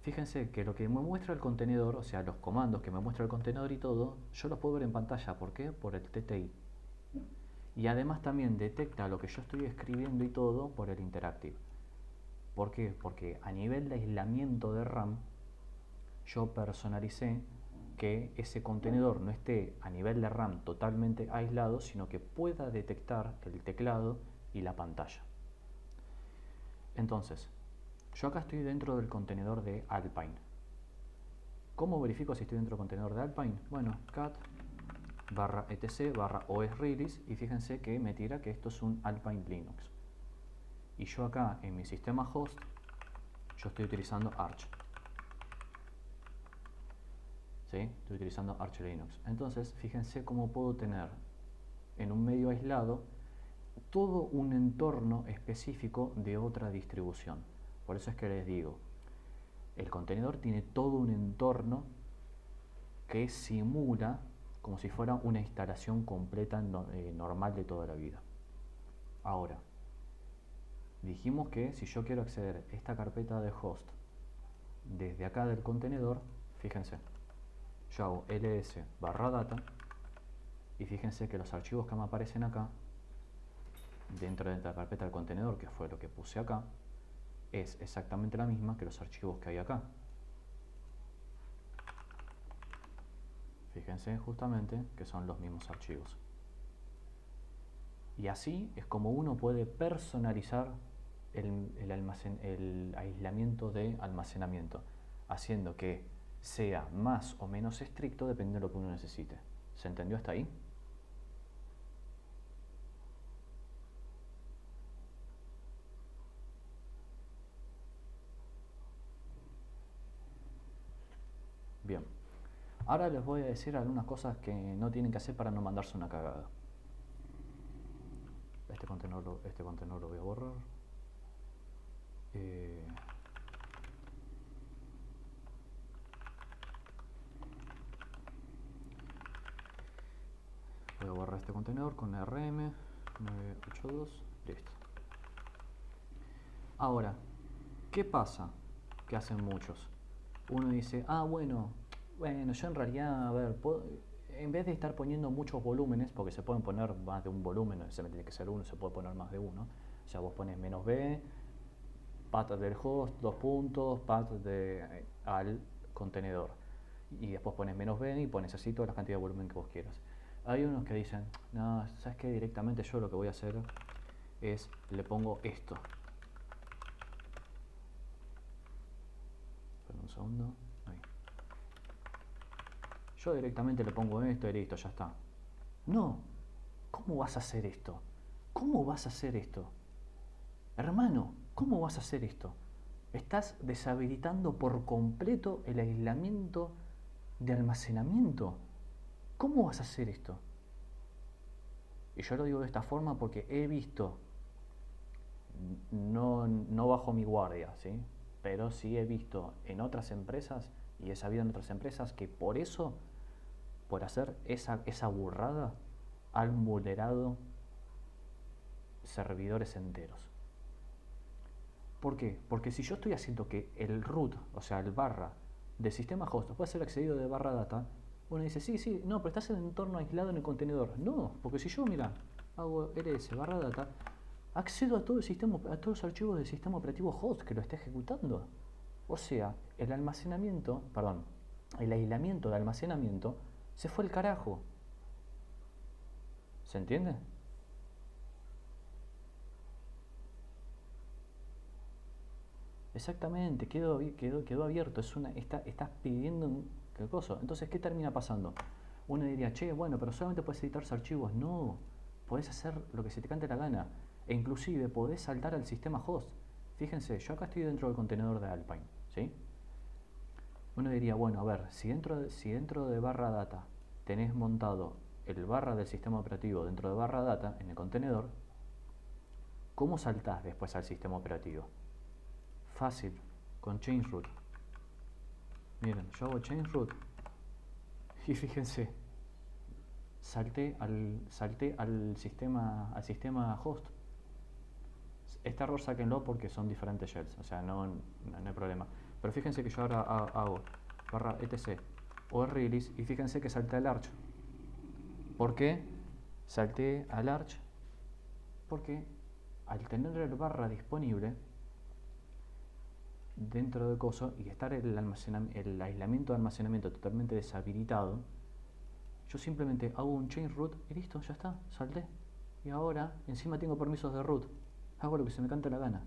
S1: Fíjense que lo que me muestra el contenedor, o sea, los comandos que me muestra el contenedor y todo, yo los puedo ver en pantalla. ¿Por qué? Por el TTI. Y además también detecta lo que yo estoy escribiendo y todo por el Interactive. ¿Por qué? Porque a nivel de aislamiento de RAM, yo personalicé que ese contenedor no esté a nivel de RAM totalmente aislado, sino que pueda detectar el teclado y la pantalla. Entonces, yo acá estoy dentro del contenedor de Alpine. ¿Cómo verifico si estoy dentro del contenedor de Alpine? Bueno, cat /etc/osrelease y fíjense que me tira que esto es un Alpine Linux. Y yo acá en mi sistema host, yo estoy utilizando Arch. ¿Sí? Estoy utilizando Arch Linux. Entonces, fíjense cómo puedo tener en un medio aislado todo un entorno específico de otra distribución. Por eso es que les digo, el contenedor tiene todo un entorno que simula como si fuera una instalación completa normal de toda la vida. Ahora, dijimos que si yo quiero acceder a esta carpeta de host desde acá del contenedor, fíjense, yo hago ls/data y fíjense que los archivos que me aparecen acá dentro de la carpeta del contenedor, que fue lo que puse acá, es exactamente la misma que los archivos que hay acá. Fíjense justamente que son los mismos archivos. Y así es como uno puede personalizar el aislamiento de almacenamiento. haciendo que sea más o menos estricto dependiendo de lo que uno necesite. ¿Se entendió hasta ahí? Bien. Ahora les voy a decir algunas cosas que no tienen que hacer para no mandarse una cagada. Este contenedor lo voy a borrar. Voy a borrar este contenedor con RM 982. Listo. Ahora, ¿qué pasa? Que hacen muchos. Uno dice, bueno, yo en realidad, a ver, en vez de estar poniendo muchos volúmenes, porque se pueden poner más de un volumen, no necesariamente tiene que ser uno, se puede poner más de uno. O sea, vos pones -b, path del host, 2 puntos, path al contenedor. Y después pones -b y pones así toda la cantidad de volumen que vos quieras. Hay unos que dicen, no, ¿sabes qué? Directamente yo lo que voy a hacer es, le pongo esto. Espera un segundo. Ahí. Yo directamente le pongo esto y listo, ya está. No, ¿cómo vas a hacer esto? ¿Cómo vas a hacer esto? Hermano, ¿cómo vas a hacer esto? Estás deshabilitando por completo el aislamiento de almacenamiento. ¿Cómo vas a hacer esto? Y yo lo digo de esta forma porque he visto, no bajo mi guardia, ¿sí? Pero sí he visto en otras empresas y he sabido en otras empresas que por eso, por hacer esa burrada, han vulnerado servidores enteros. ¿Por qué? Porque si yo estoy haciendo que el root, o sea, el barra del sistema host pueda ser accedido de barra data, uno dice, sí, no, pero estás en un entorno aislado en el contenedor. No, porque si yo, mira, hago ls barra data, accedo a todo el sistema, a todos los archivos del sistema operativo host que lo está ejecutando. O sea, el aislamiento de almacenamiento se fue al carajo. ¿Se entiende? Exactamente, quedó abierto. Estás pidiendo ¿qué cosa? Entonces, ¿qué termina pasando? Uno diría, che, bueno, pero solamente puedes editar archivos. No, podés hacer lo que se te cante la gana. E inclusive podés saltar al sistema host. Fíjense, yo acá estoy dentro del contenedor de Alpine, ¿sí? Uno diría, bueno, a ver, si dentro de barra data tenés montado el barra del sistema operativo dentro de barra data en el contenedor, ¿cómo saltás después al sistema operativo? Fácil, con change root. Miren, yo hago change root y fíjense, salté al sistema host. Este error sáquenlo porque son diferentes shells, o sea, no hay problema. Pero fíjense que yo ahora hago barra etc o release y fíjense que salté al arch. ¿Por qué salté al arch? Porque al tener el barra disponible dentro de coso y estar el aislamiento de almacenamiento totalmente deshabilitado, yo simplemente hago un change root y listo, ya está, salté. Y ahora encima tengo permisos de root, hago lo que se me cante la gana.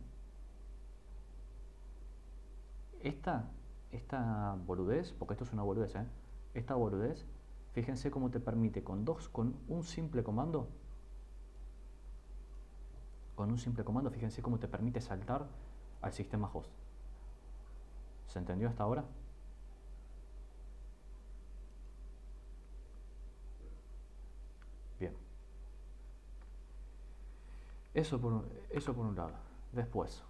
S1: Esta boludez, porque esto es una boludez, esta boludez, fíjense cómo te permite con un simple comando, fíjense cómo te permite saltar al sistema host. ¿Se entendió hasta ahora? Bien. Eso por un lado. Después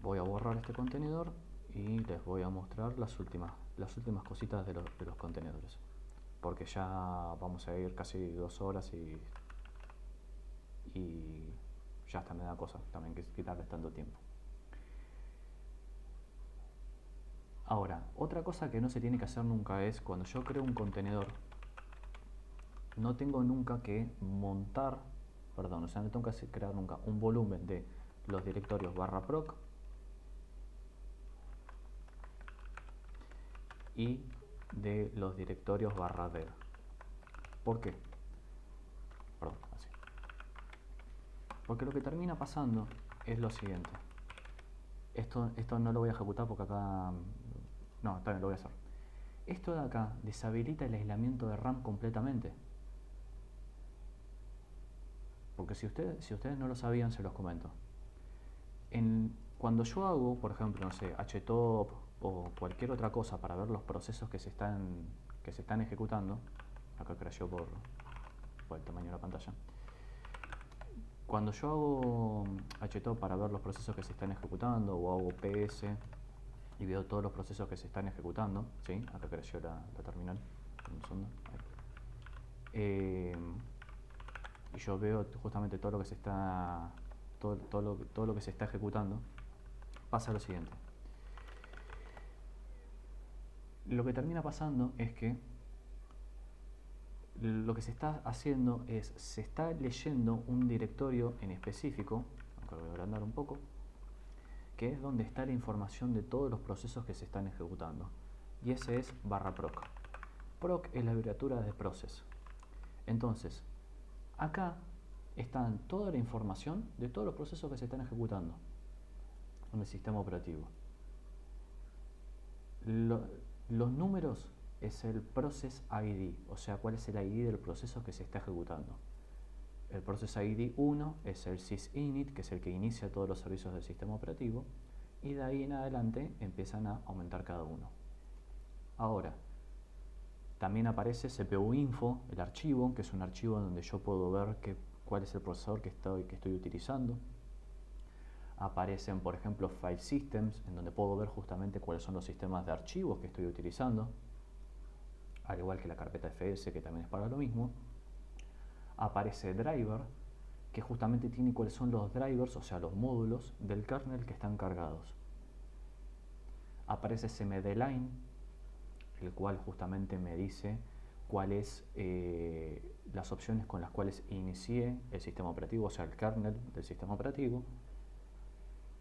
S1: voy a borrar este contenedor y les voy a mostrar las últimas cositas de los contenedores, porque ya vamos a ir casi 2 horas y ya hasta me da cosa también que quitarles tanto tiempo. Ahora, otra cosa que no se tiene que hacer nunca es, cuando yo creo un contenedor, no tengo nunca que montar, no tengo que crear nunca un volumen de los directorios /proc y de los directorios /dev. ¿Por qué? Así. Porque lo que termina pasando es lo siguiente. Esto no lo voy a ejecutar porque acá... No, también lo voy a hacer. Esto de acá deshabilita el aislamiento de RAM completamente. Porque si ustedes no lo sabían, se los comento. Cuando yo hago, por ejemplo, no sé, htop o cualquier otra cosa para ver los procesos que se están ejecutando, acá creció por el tamaño de la pantalla. Cuando yo hago htop para ver los procesos que se están ejecutando o hago ps y veo todos los procesos que se están ejecutando, ¿sí? Acá creció la terminal. Un segundo. Y yo veo justamente todo lo que se está todo lo que se está ejecutando. Pasa lo siguiente. Lo que termina pasando es que lo que se está haciendo es, se está leyendo un directorio en específico, acá lo voy a agrandar un poco, que es donde está la información de todos los procesos que se están ejecutando. Y ese es /proc. Proc es la abreviatura de process. Entonces, acá está toda la información de todos los procesos que se están ejecutando en el sistema operativo. Los números es el process ID, o sea, cuál es el ID del proceso que se está ejecutando. El process ID 1 es el sysinit, que es el que inicia todos los servicios del sistema operativo, y de ahí en adelante empiezan a aumentar cada uno. Ahora, también aparece CPU info, el archivo, que es un archivo donde yo puedo ver cuál es el procesador que estoy utilizando. Aparecen, por ejemplo, file systems, en donde puedo ver justamente cuáles son los sistemas de archivos que estoy utilizando, al igual que la carpeta FS, que también es para lo mismo. Aparece driver, que justamente tiene cuáles son los drivers, o sea, los módulos del kernel que están cargados. Aparece cmdline, el cual justamente me dice cuáles las opciones con las cuales inicié el sistema operativo, o sea, el kernel del sistema operativo.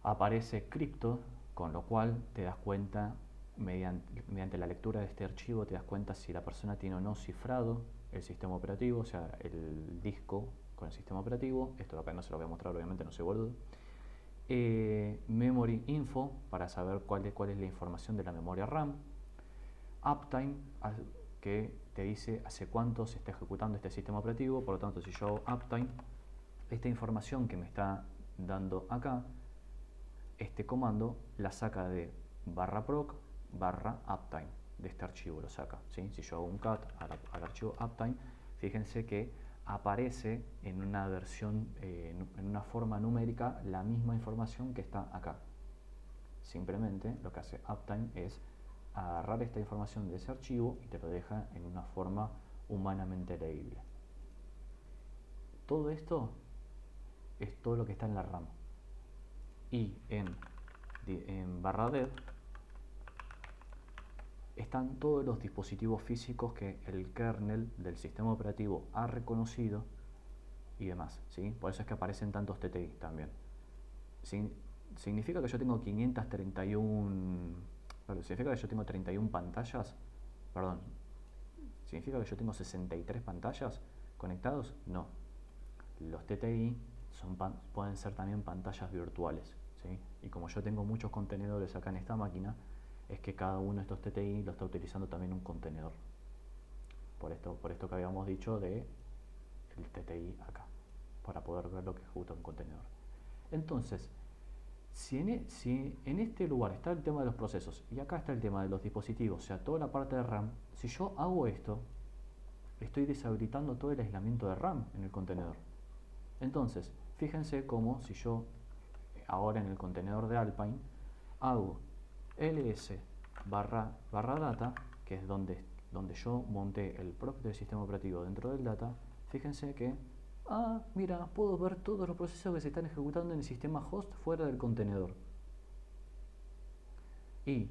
S1: Aparece crypto, con lo cual te das cuenta, mediante la lectura de este archivo, te das cuenta si la persona tiene o no cifrado el sistema operativo, o sea, el disco con el sistema operativo. Esto acá no se lo voy a mostrar, obviamente, no soy boludo. Memory info, para saber cuál es la información de la memoria RAM. Uptime, que te dice hace cuánto se está ejecutando este sistema operativo. Por lo tanto, si yo hago uptime, esta información que me está dando acá, este comando la saca de /proc /uptime, de este archivo lo saca, ¿sí? Si yo hago un cat al archivo uptime, fíjense que aparece en una versión, en una forma numérica, la misma información que está acá. Simplemente lo que hace uptime es agarrar esta información de ese archivo y te lo deja en una forma humanamente leíble. Todo esto es todo lo que está en la RAM. Y en /dev están todos los dispositivos físicos que el kernel del sistema operativo ha reconocido y demás, ¿sí? Por eso es que aparecen tantos TTI también. Significa que yo tengo 531... significa que yo tengo 31 pantallas, perdón, significa que yo tengo 63 pantallas conectados. No, los TTI pueden ser también pantallas virtuales, ¿sí? Y como yo tengo muchos contenedores acá en esta máquina, es que cada uno de estos TTI lo está utilizando también un contenedor. Por esto que habíamos dicho de el TTI acá, para poder ver lo que ejecuta un contenedor. Entonces, si en este lugar está el tema de los procesos y acá está el tema de los dispositivos, o sea, toda la parte de RAM, si yo hago esto, estoy deshabilitando todo el aislamiento de RAM en el contenedor. Entonces, fíjense cómo si yo ahora en el contenedor de Alpine hago ls/data, que es donde yo monté el proc del sistema operativo dentro del data, fíjense que mira, puedo ver todos los procesos que se están ejecutando en el sistema host fuera del contenedor. Y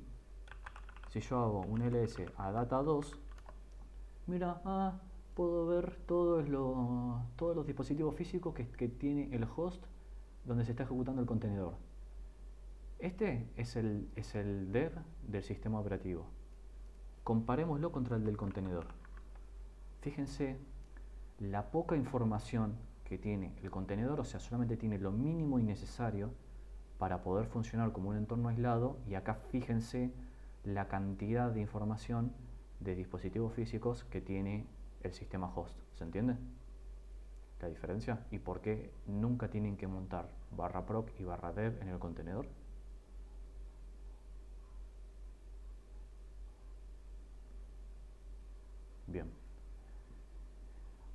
S1: si yo hago un ls a data 2, mira, puedo ver todos los dispositivos físicos que tiene el host donde se está ejecutando el contenedor. Este es el dev del sistema operativo. Comparémoslo contra el del contenedor. Fíjense la poca información que tiene el contenedor, o sea, solamente tiene lo mínimo y necesario para poder funcionar como un entorno aislado, y acá fíjense la cantidad de información de dispositivos físicos que tiene el sistema host. ¿Se entiende la diferencia? ¿Y por qué nunca tienen que montar /proc y /dev en el contenedor? Bien.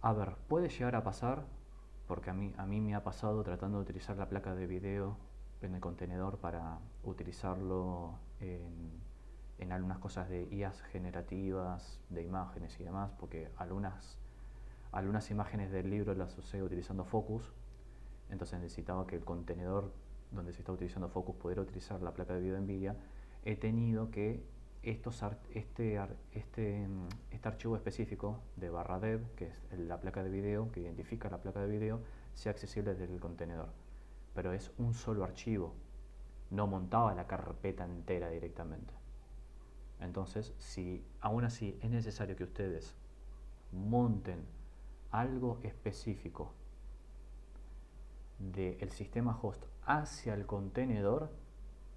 S1: A ver, puede llegar a pasar, porque a mí me ha pasado tratando de utilizar la placa de video en el contenedor para utilizarlo en algunas cosas de IAs generativas, de imágenes y demás, porque algunas imágenes del libro las usé utilizando Focus, entonces necesitaba que el contenedor donde se está utilizando Focus pudiera utilizar la placa de video de NVIDIA. He tenido que este archivo específico de /dev, que es la placa de video, que identifica la placa de video, sea accesible desde el contenedor. Pero es un solo archivo, no montaba la carpeta entera directamente. Entonces, si aún así es necesario que ustedes monten algo específico del sistema host hacia el contenedor,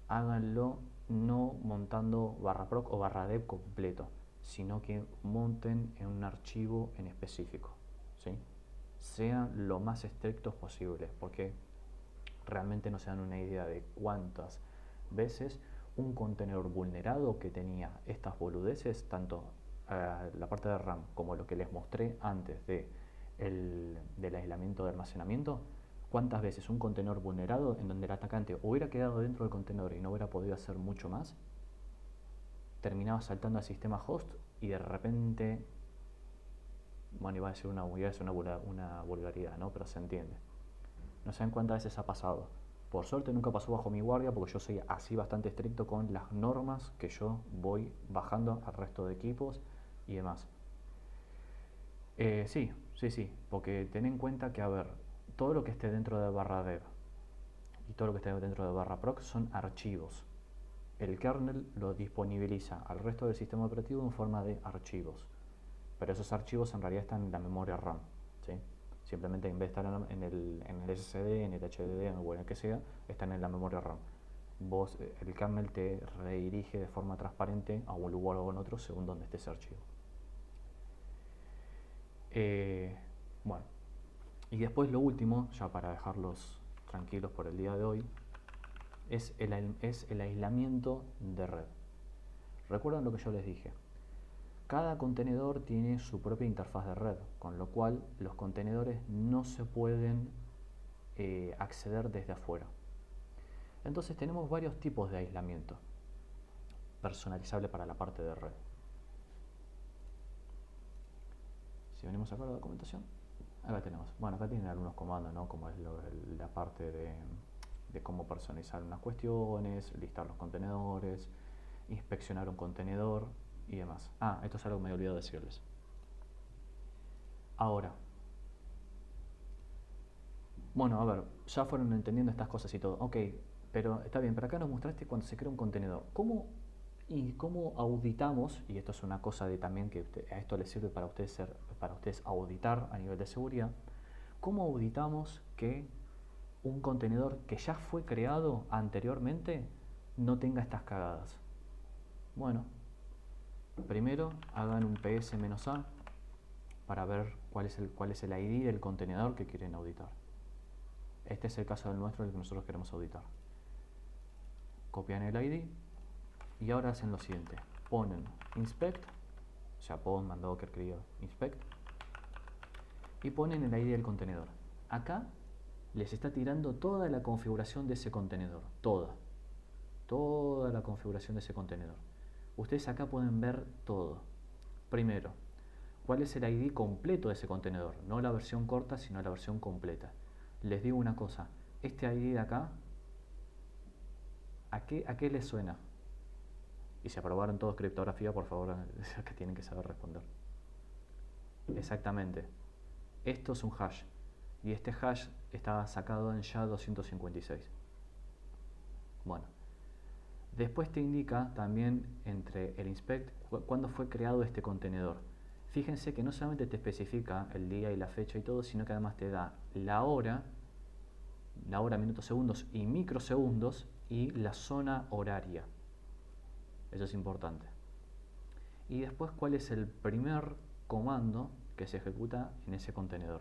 S1: háganlo no montando /proc o /dev completo, sino que monten en un archivo en específico, ¿sí? Sean lo más estrictos posibles, porque realmente no se dan una idea de cuántas veces un contenedor vulnerado que tenía estas boludeces, tanto la parte de RAM como lo que les mostré antes del aislamiento de almacenamiento, cuántas veces un contenedor vulnerado en donde el atacante hubiera quedado dentro del contenedor y no hubiera podido hacer mucho más, terminaba saltando al sistema host y de repente, bueno, iba a decir una vulgaridad, ¿no? Pero se entiende. No saben cuántas veces ha pasado. Por suerte nunca pasó bajo mi guardia, porque yo soy así bastante estricto con las normas que yo voy bajando al resto de equipos y demás. Sí, porque ten en cuenta que, a ver, todo lo que esté dentro de /dev y todo lo que esté dentro de /proc son archivos. El kernel lo disponibiliza al resto del sistema operativo en forma de archivos, pero esos archivos en realidad están en la memoria RAM, ¿sí? Simplemente en vez de estar en el SSD, en el HDD o en el que sea, están en la memoria RAM. El kernel te redirige de forma transparente a un lugar o en otro según donde esté ese archivo. Bueno, y después lo último, ya para dejarlos tranquilos por el día de hoy, es el aislamiento de red. ¿Recuerdan lo que yo les dije? Cada contenedor tiene su propia interfaz de red, con lo cual los contenedores no se pueden acceder desde afuera. Entonces tenemos varios tipos de aislamiento personalizable para la parte de red. Si venimos acá a la documentación, acá tenemos. Bueno, acá tienen algunos comandos, ¿no? Como es la parte de cómo personalizar unas cuestiones, listar los contenedores, inspeccionar un contenedor y demás. Esto es algo que me he olvidado decirles. Ahora, bueno, a ver, ya fueron entendiendo estas cosas y todo. Ok, pero está bien, pero acá nos mostraste cuando se crea un contenedor. ¿Cómo auditamos? Y esto es una cosa también que a esto les sirve para ustedes auditar a nivel de seguridad. ¿Cómo auditamos que un contenedor que ya fue creado anteriormente no tenga estas cagadas? Bueno, primero hagan un ps-a para ver cuál es el ID del contenedor que quieren auditar. Este es el caso del nuestro, el que nosotros queremos auditar. Copian el ID y ahora hacen lo siguiente. Ponen inspect, o sea, pon docker clear inspect, y ponen el ID del contenedor. Acá les está tirando toda la configuración de ese contenedor. Toda la configuración de ese contenedor. Ustedes acá pueden ver todo. Primero, cuál es el ID completo de ese contenedor. No la versión corta, sino la versión completa. Les digo una cosa. Este ID de acá, ¿a qué les suena? Y si aprobaron todos criptografía, por favor, que tienen que saber responder. Exactamente. Esto es un hash. Y este hash está sacado en SHA-256. Bueno. Después te indica también entre el inspect cuándo fue creado este contenedor. Fíjense que no solamente te especifica el día y la fecha y todo, sino que además te da la hora la hora, minutos, segundos y microsegundos, y la zona horaria. Eso es importante. Y después, ¿cuál es el primer comando que se ejecuta en ese contenedor?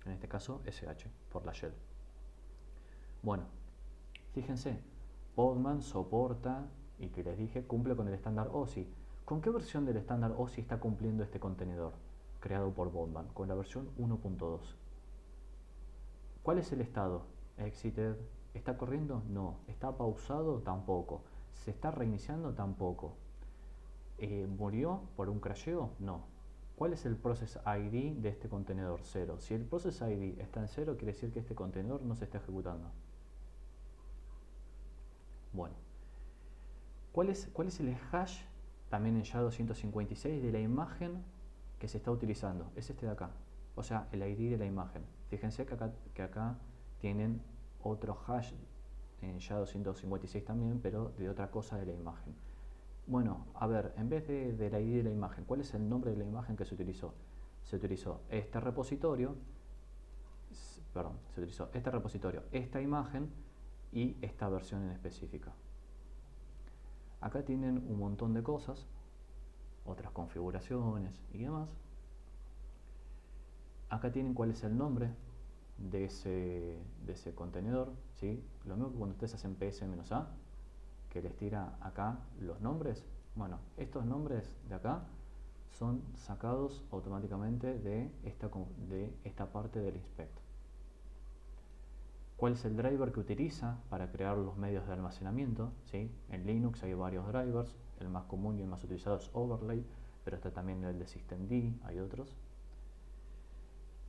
S1: En este caso, SH, por la shell. Bueno, fíjense, Podman soporta, y que les dije, cumple con el estándar OSI. ¿Con qué versión del estándar OSI está cumpliendo este contenedor creado por Podman? Con la versión 1.2. ¿Cuál es el estado? Exited. ¿Está corriendo? No. ¿Está pausado? Tampoco. ¿Se está reiniciando? Tampoco. ¿Murió por un crasheo? No. ¿Cuál es el process ID de este contenedor? 0. Si el process ID está en 0, quiere decir que este contenedor no se está ejecutando. Bueno, ¿cuál es el hash, también en SHA-256, de la imagen que se está utilizando? Es este de acá, o sea, el ID de la imagen. Fíjense que acá tienen otro hash en SHA-256 también, pero de otra cosa de la imagen. Bueno, a ver, en vez del ID de la imagen, ¿cuál es el nombre de la imagen que se utilizó? Se utilizó este repositorio, esta imagen y esta versión en específica. Acá tienen un montón de cosas, otras configuraciones y demás. Acá tienen cuál es el nombre de ese contenedor, ¿sí? Lo mismo que cuando ustedes hacen ps-a, que les tira acá los nombres. Bueno, estos nombres de acá son sacados automáticamente de esta parte del inspect. ¿Cuál es el driver que utiliza para crear los medios de almacenamiento? ¿Sí? En Linux hay varios drivers, el más común y el más utilizado es Overlay, pero está también el de systemd, hay otros.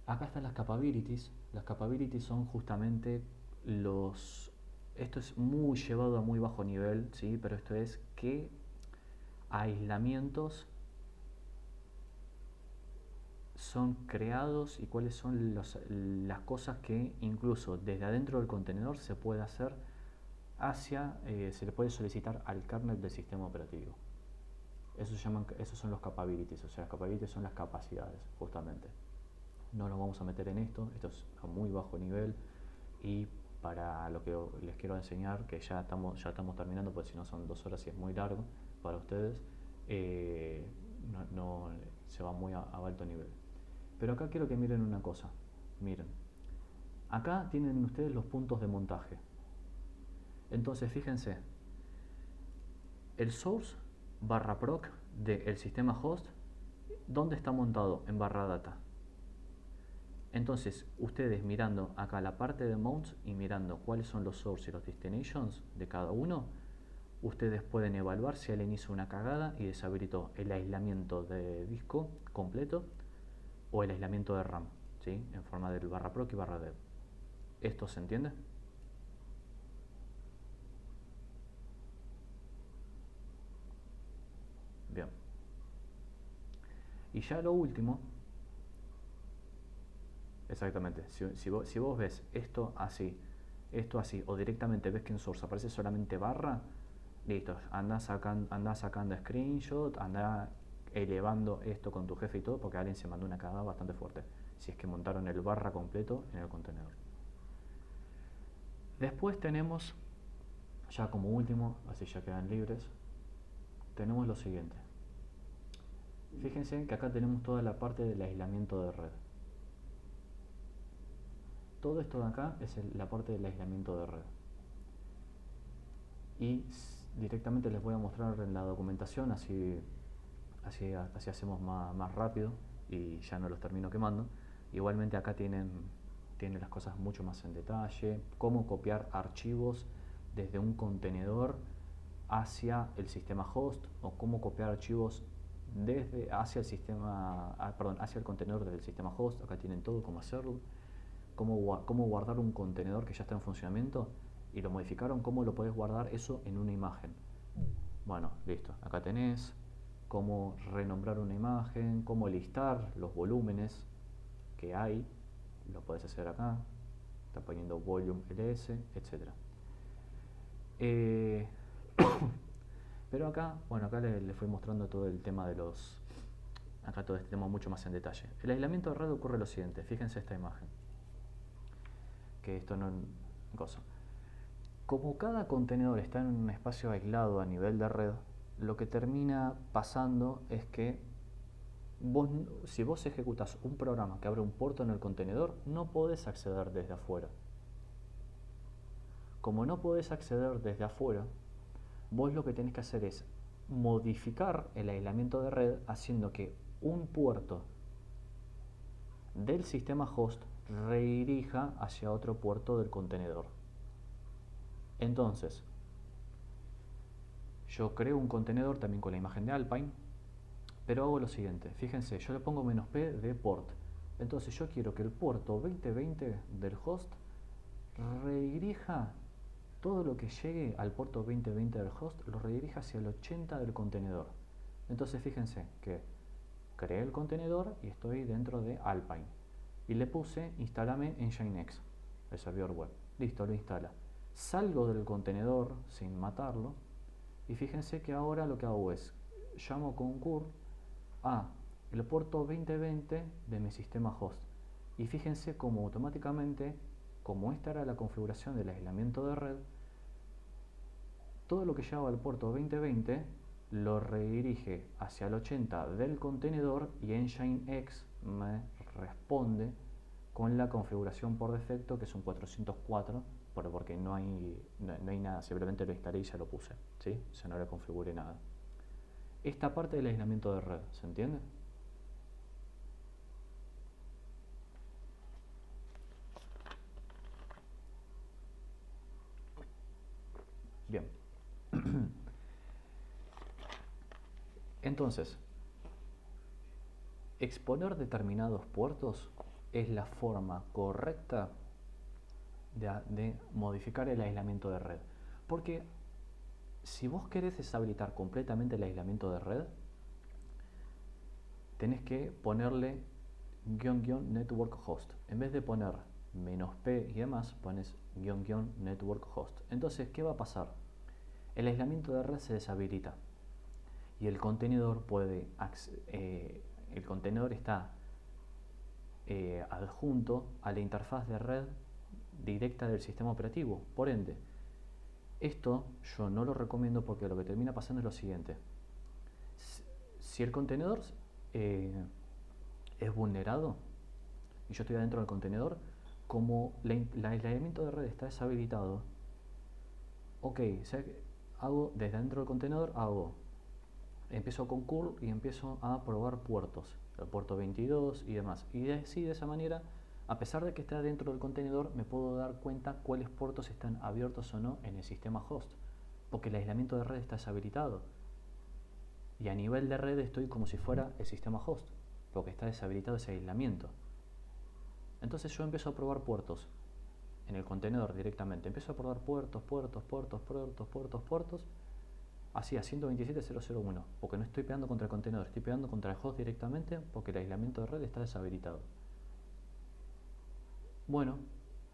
S1: Acá están las capabilities. Las capabilities son justamente esto es muy llevado a muy bajo nivel, ¿sí? Pero esto es qué aislamientos son creados y cuáles son las cosas que incluso desde adentro del contenedor se puede hacer se le puede solicitar al kernel del sistema operativo. Esos son los capabilities, o sea, las capabilities son las capacidades, justamente. No nos vamos a meter en esto es a muy bajo nivel, y para lo que les quiero enseñar, que ya estamos terminando, porque si no son 2 horas y es muy largo para ustedes, no se va muy a alto nivel. Pero acá quiero que miren una cosa. Miren, acá tienen ustedes los puntos de montaje. Entonces, fíjense, el source /proc del sistema host, ¿dónde está montado? En /data. Entonces, ustedes mirando acá la parte de mounts y mirando cuáles son los source y los destinations de cada uno, ustedes pueden evaluar si alguien hizo una cagada y deshabilitó el aislamiento de disco completo o el aislamiento de RAM, ¿sí? En forma del /proc y /dev. ¿Esto se entiende? Bien. Y ya lo último, exactamente, si vos ves esto así, o directamente ves que en source aparece solamente barra, listo, anda sacando screenshot, anda elevando esto con tu jefe y todo, porque alguien se mandó una cagada bastante fuerte, si es que montaron el barra completo en el contenedor. Después tenemos, ya como último, así ya quedan libres, tenemos lo siguiente. Fíjense que acá tenemos toda la parte del aislamiento de red. Todo esto de acá es la parte del aislamiento de red. Y directamente les voy a mostrar en la documentación, así hacemos más rápido y ya no los termino quemando. Igualmente acá tienen las cosas mucho más en detalle, cómo copiar archivos desde un contenedor hacia el sistema host, o cómo copiar archivos hacia el contenedor del sistema host. Acá tienen todo, cómo hacerlo, cómo guardar un contenedor que ya está en funcionamiento y lo modificaron, cómo lo podés guardar eso en una imagen. Bueno, listo, acá tenés cómo renombrar una imagen, cómo listar los volúmenes que hay, lo podés hacer acá, está poniendo volume ls, etc. Pero acá, bueno, acá les fui mostrando todo el tema acá todo este tema mucho más en detalle. El aislamiento de red ocurre lo siguiente, fíjense esta imagen. que esto no cosa. Como cada contenedor está en un espacio aislado a nivel de red, lo que termina pasando es que si vos ejecutas un programa que abre un puerto en el contenedor, no podés acceder desde afuera. Como no podés acceder desde afuera, vos lo que tenés que hacer es modificar el aislamiento de red haciendo que un puerto del sistema host redirija hacia otro puerto del contenedor. Entonces, yo creo un contenedor también con la imagen de Alpine, pero hago lo siguiente. Fíjense, yo le pongo "-p" de port. Entonces yo quiero que el puerto 2020 del host redirija todo lo que llegue al puerto 2020 del host, lo redirija hacia el 80 del contenedor. Entonces fíjense que creé el contenedor y estoy dentro de Alpine. Y le puse "Instálame en Nginx", el servidor web. Listo, lo instala. Salgo del contenedor sin matarlo. Y fíjense que ahora lo que hago es, llamo concur a el puerto 2020 de mi sistema host. Y fíjense cómo automáticamente, como esta era la configuración del aislamiento de red, todo lo que llegaba al puerto 2020 lo redirige hacia el 80 del contenedor y Nginx me responde con la configuración por defecto, que es un 404, porque no hay nada, simplemente lo instalé y ya lo puse, ¿sí? O sea, no le configuré nada. Esta parte del aislamiento de red, ¿se entiende? Bien. Entonces, exponer determinados puertos es la forma correcta de modificar el aislamiento de red. Porque si vos querés deshabilitar completamente el aislamiento de red, tenés que ponerle --network host. En vez de poner -p y demás, pones --network host. Entonces, ¿qué va a pasar? El aislamiento de red se deshabilita y el contenedor el contenedor está adjunto a la interfaz de red directa del sistema operativo. Por ende, esto yo no lo recomiendo porque lo que termina pasando es lo siguiente. Si el contenedor es vulnerado y yo estoy adentro del contenedor, como el aislamiento de red está deshabilitado, ok, hago desde dentro del contenedor, empiezo con curl y empiezo a probar puertos, el puerto 22 y demás. Y así, de esa manera, a pesar de que esté dentro del contenedor, me puedo dar cuenta cuáles puertos están abiertos o no en el sistema host, porque el aislamiento de red está deshabilitado. Y a nivel de red estoy como si fuera el sistema host, porque está deshabilitado ese aislamiento. Entonces yo empiezo a probar puertos en el contenedor directamente. Empiezo a probar puertos, así a 127.0.0.1, porque no estoy pegando contra el contenedor, estoy pegando contra el host directamente porque el aislamiento de red está deshabilitado. Bueno,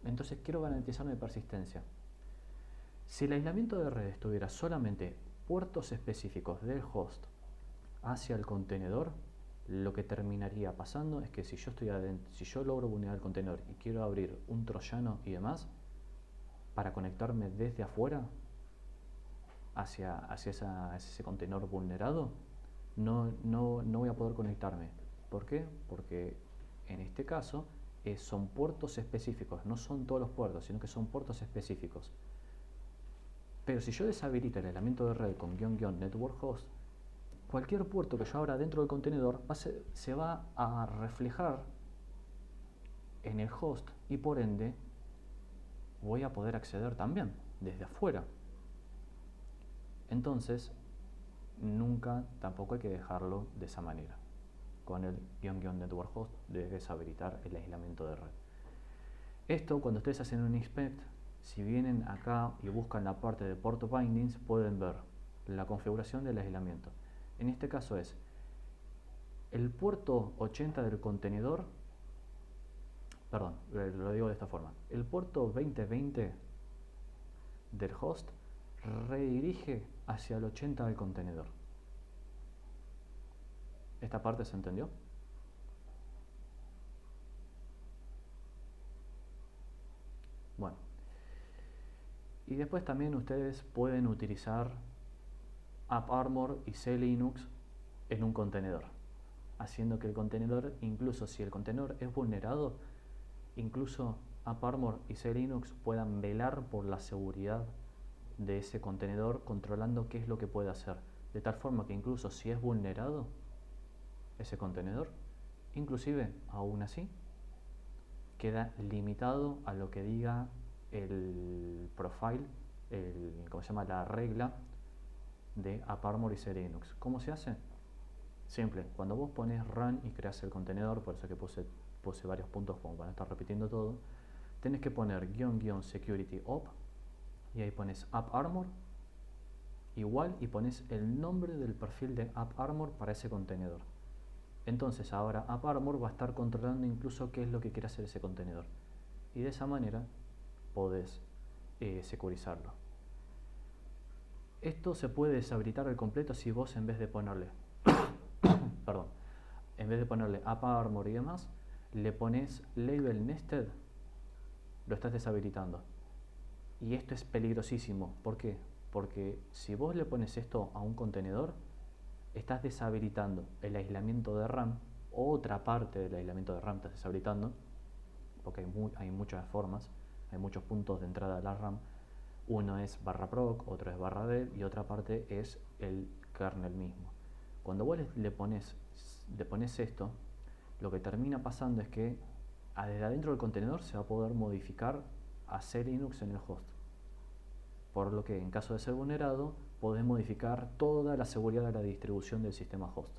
S1: entonces quiero garantizar mi persistencia. Si el aislamiento de red estuviera solamente puertos específicos del host hacia el contenedor, lo que terminaría pasando es que si yo logro vulnerar el contenedor y quiero abrir un troyano y demás, para conectarme desde afuera hacia ese contenedor vulnerado, no voy a poder conectarme. ¿Por qué? Porque en este caso son puertos específicos, no son todos los puertos, sino que son puertos específicos. Pero si yo deshabilito el aislamiento de red con --network host, cualquier puerto que yo abra dentro del contenedor se va a reflejar en el host y por ende voy a poder acceder también desde afuera. Entonces, nunca tampoco hay que dejarlo de esa manera. Con el --network host de deshabilitar el aislamiento de red. Esto, cuando ustedes hacen un inspect, si vienen acá y buscan la parte de port bindings, pueden ver la configuración del aislamiento. En este caso es el puerto 80 del contenedor, perdón, lo digo de esta forma, el puerto 2020 del host redirige hacia el 80 del contenedor. ¿Esta parte se entendió? Y después también ustedes pueden utilizar AppArmor y CLinux en un contenedor, haciendo que el contenedor, incluso si el contenedor es vulnerado, incluso AppArmor y CLinux puedan velar por la seguridad de ese contenedor, controlando qué es lo que puede hacer, de tal forma que incluso si es vulnerado ese contenedor, inclusive aún así queda limitado a lo que diga el profile, ¿cómo se llama? La regla de AppArmor y CLinux. ¿Cómo se hace? Simple, cuando vos pones run y creas el contenedor, por eso que puse varios puntos como para no estar repitiendo todo, tenés que poner --security op y ahí pones AppArmor igual y pones el nombre del perfil de AppArmor para ese contenedor. Entonces ahora AppArmor va a estar controlando incluso qué es lo que quiere hacer ese contenedor. Y de esa manera podés securizarlo. Esto se puede deshabilitar al completo si vos en vez de ponerle perdón, en vez de ponerle AppArmor y demás, le pones label nested, lo estás deshabilitando. Y esto es peligrosísimo. ¿Por qué? Porque si vos le pones esto a un contenedor, estás deshabilitando el aislamiento de RAM, otra parte del aislamiento de RAM estás deshabilitando, porque hay muchas formas, hay muchos puntos de entrada de la RAM. Uno es /proc, otro es /dev y otra parte es el kernel mismo. Cuando vos le pones esto, lo que termina pasando es que desde adentro del contenedor se va a poder modificar a CLinux en el host. Por lo que en caso de ser vulnerado, podés modificar toda la seguridad de la distribución del sistema host.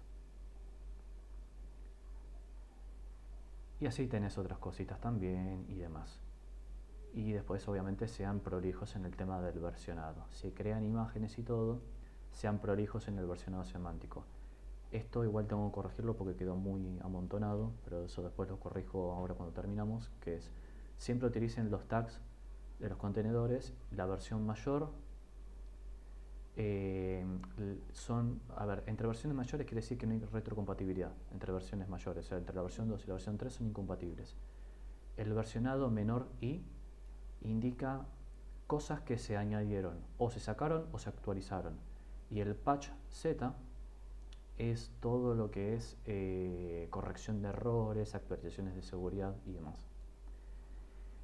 S1: Y así tenés otras cositas también y demás. Y después obviamente sean prolijos en el tema del versionado. Si crean imágenes y todo, sean prolijos en el versionado semántico. Esto igual tengo que corregirlo porque quedó muy amontonado, pero eso después lo corrijo ahora cuando terminamos, que es siempre utilicen los tags de los contenedores, la versión mayor. Entre versiones mayores quiere decir que no hay retrocompatibilidad entre versiones mayores, o sea, entre la versión 2 y la versión 3 son incompatibles. El versionado menor i indica cosas que se añadieron, o se sacaron o se actualizaron. Y el patch Z es todo lo que es corrección de errores, actualizaciones de seguridad y demás.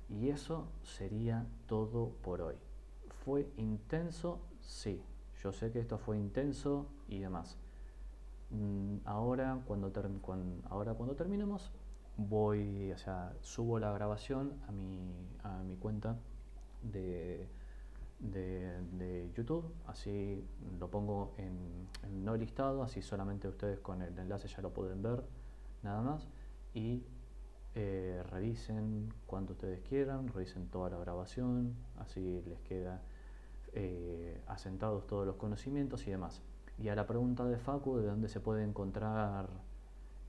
S1: Y eso sería todo por hoy. ¿Fue intenso? Sí. Yo sé que esto fue intenso y demás. Ahora cuando terminemos subo la grabación a mi cuenta de YouTube, así lo pongo en no listado, así solamente ustedes con el enlace ya lo pueden ver, nada más, y revisen cuanto ustedes quieran, revisen toda la grabación, así les queda asentados todos los conocimientos y demás. Y a la pregunta de Facu de dónde se puede encontrar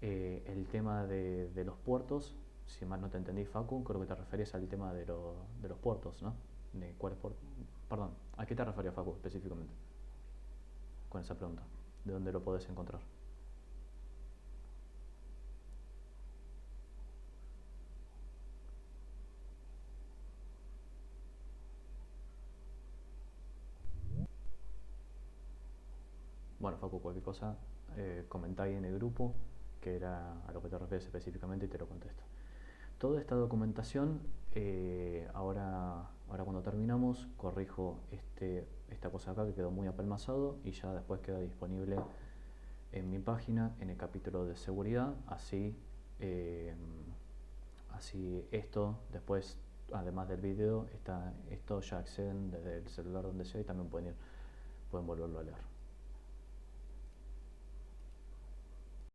S1: el tema de los puertos, si mal no te entendí, Facu, creo que te referías al tema de los puertos, ¿no? ¿De cuáles puertos? Perdón, ¿a qué te referías, Facu, específicamente? Con esa pregunta, ¿de dónde lo podés encontrar? Bueno, Facu, cualquier cosa, comentá ahí en el grupo, que era a lo que te refieres específicamente y te lo contesto. Toda esta documentación, ahora cuando terminamos, corrijo esta cosa acá que quedó muy apelmazado y ya después queda disponible en mi página en el capítulo de seguridad. Así esto después, además del video, esto ya acceden desde el celular donde sea y también pueden volverlo a leer.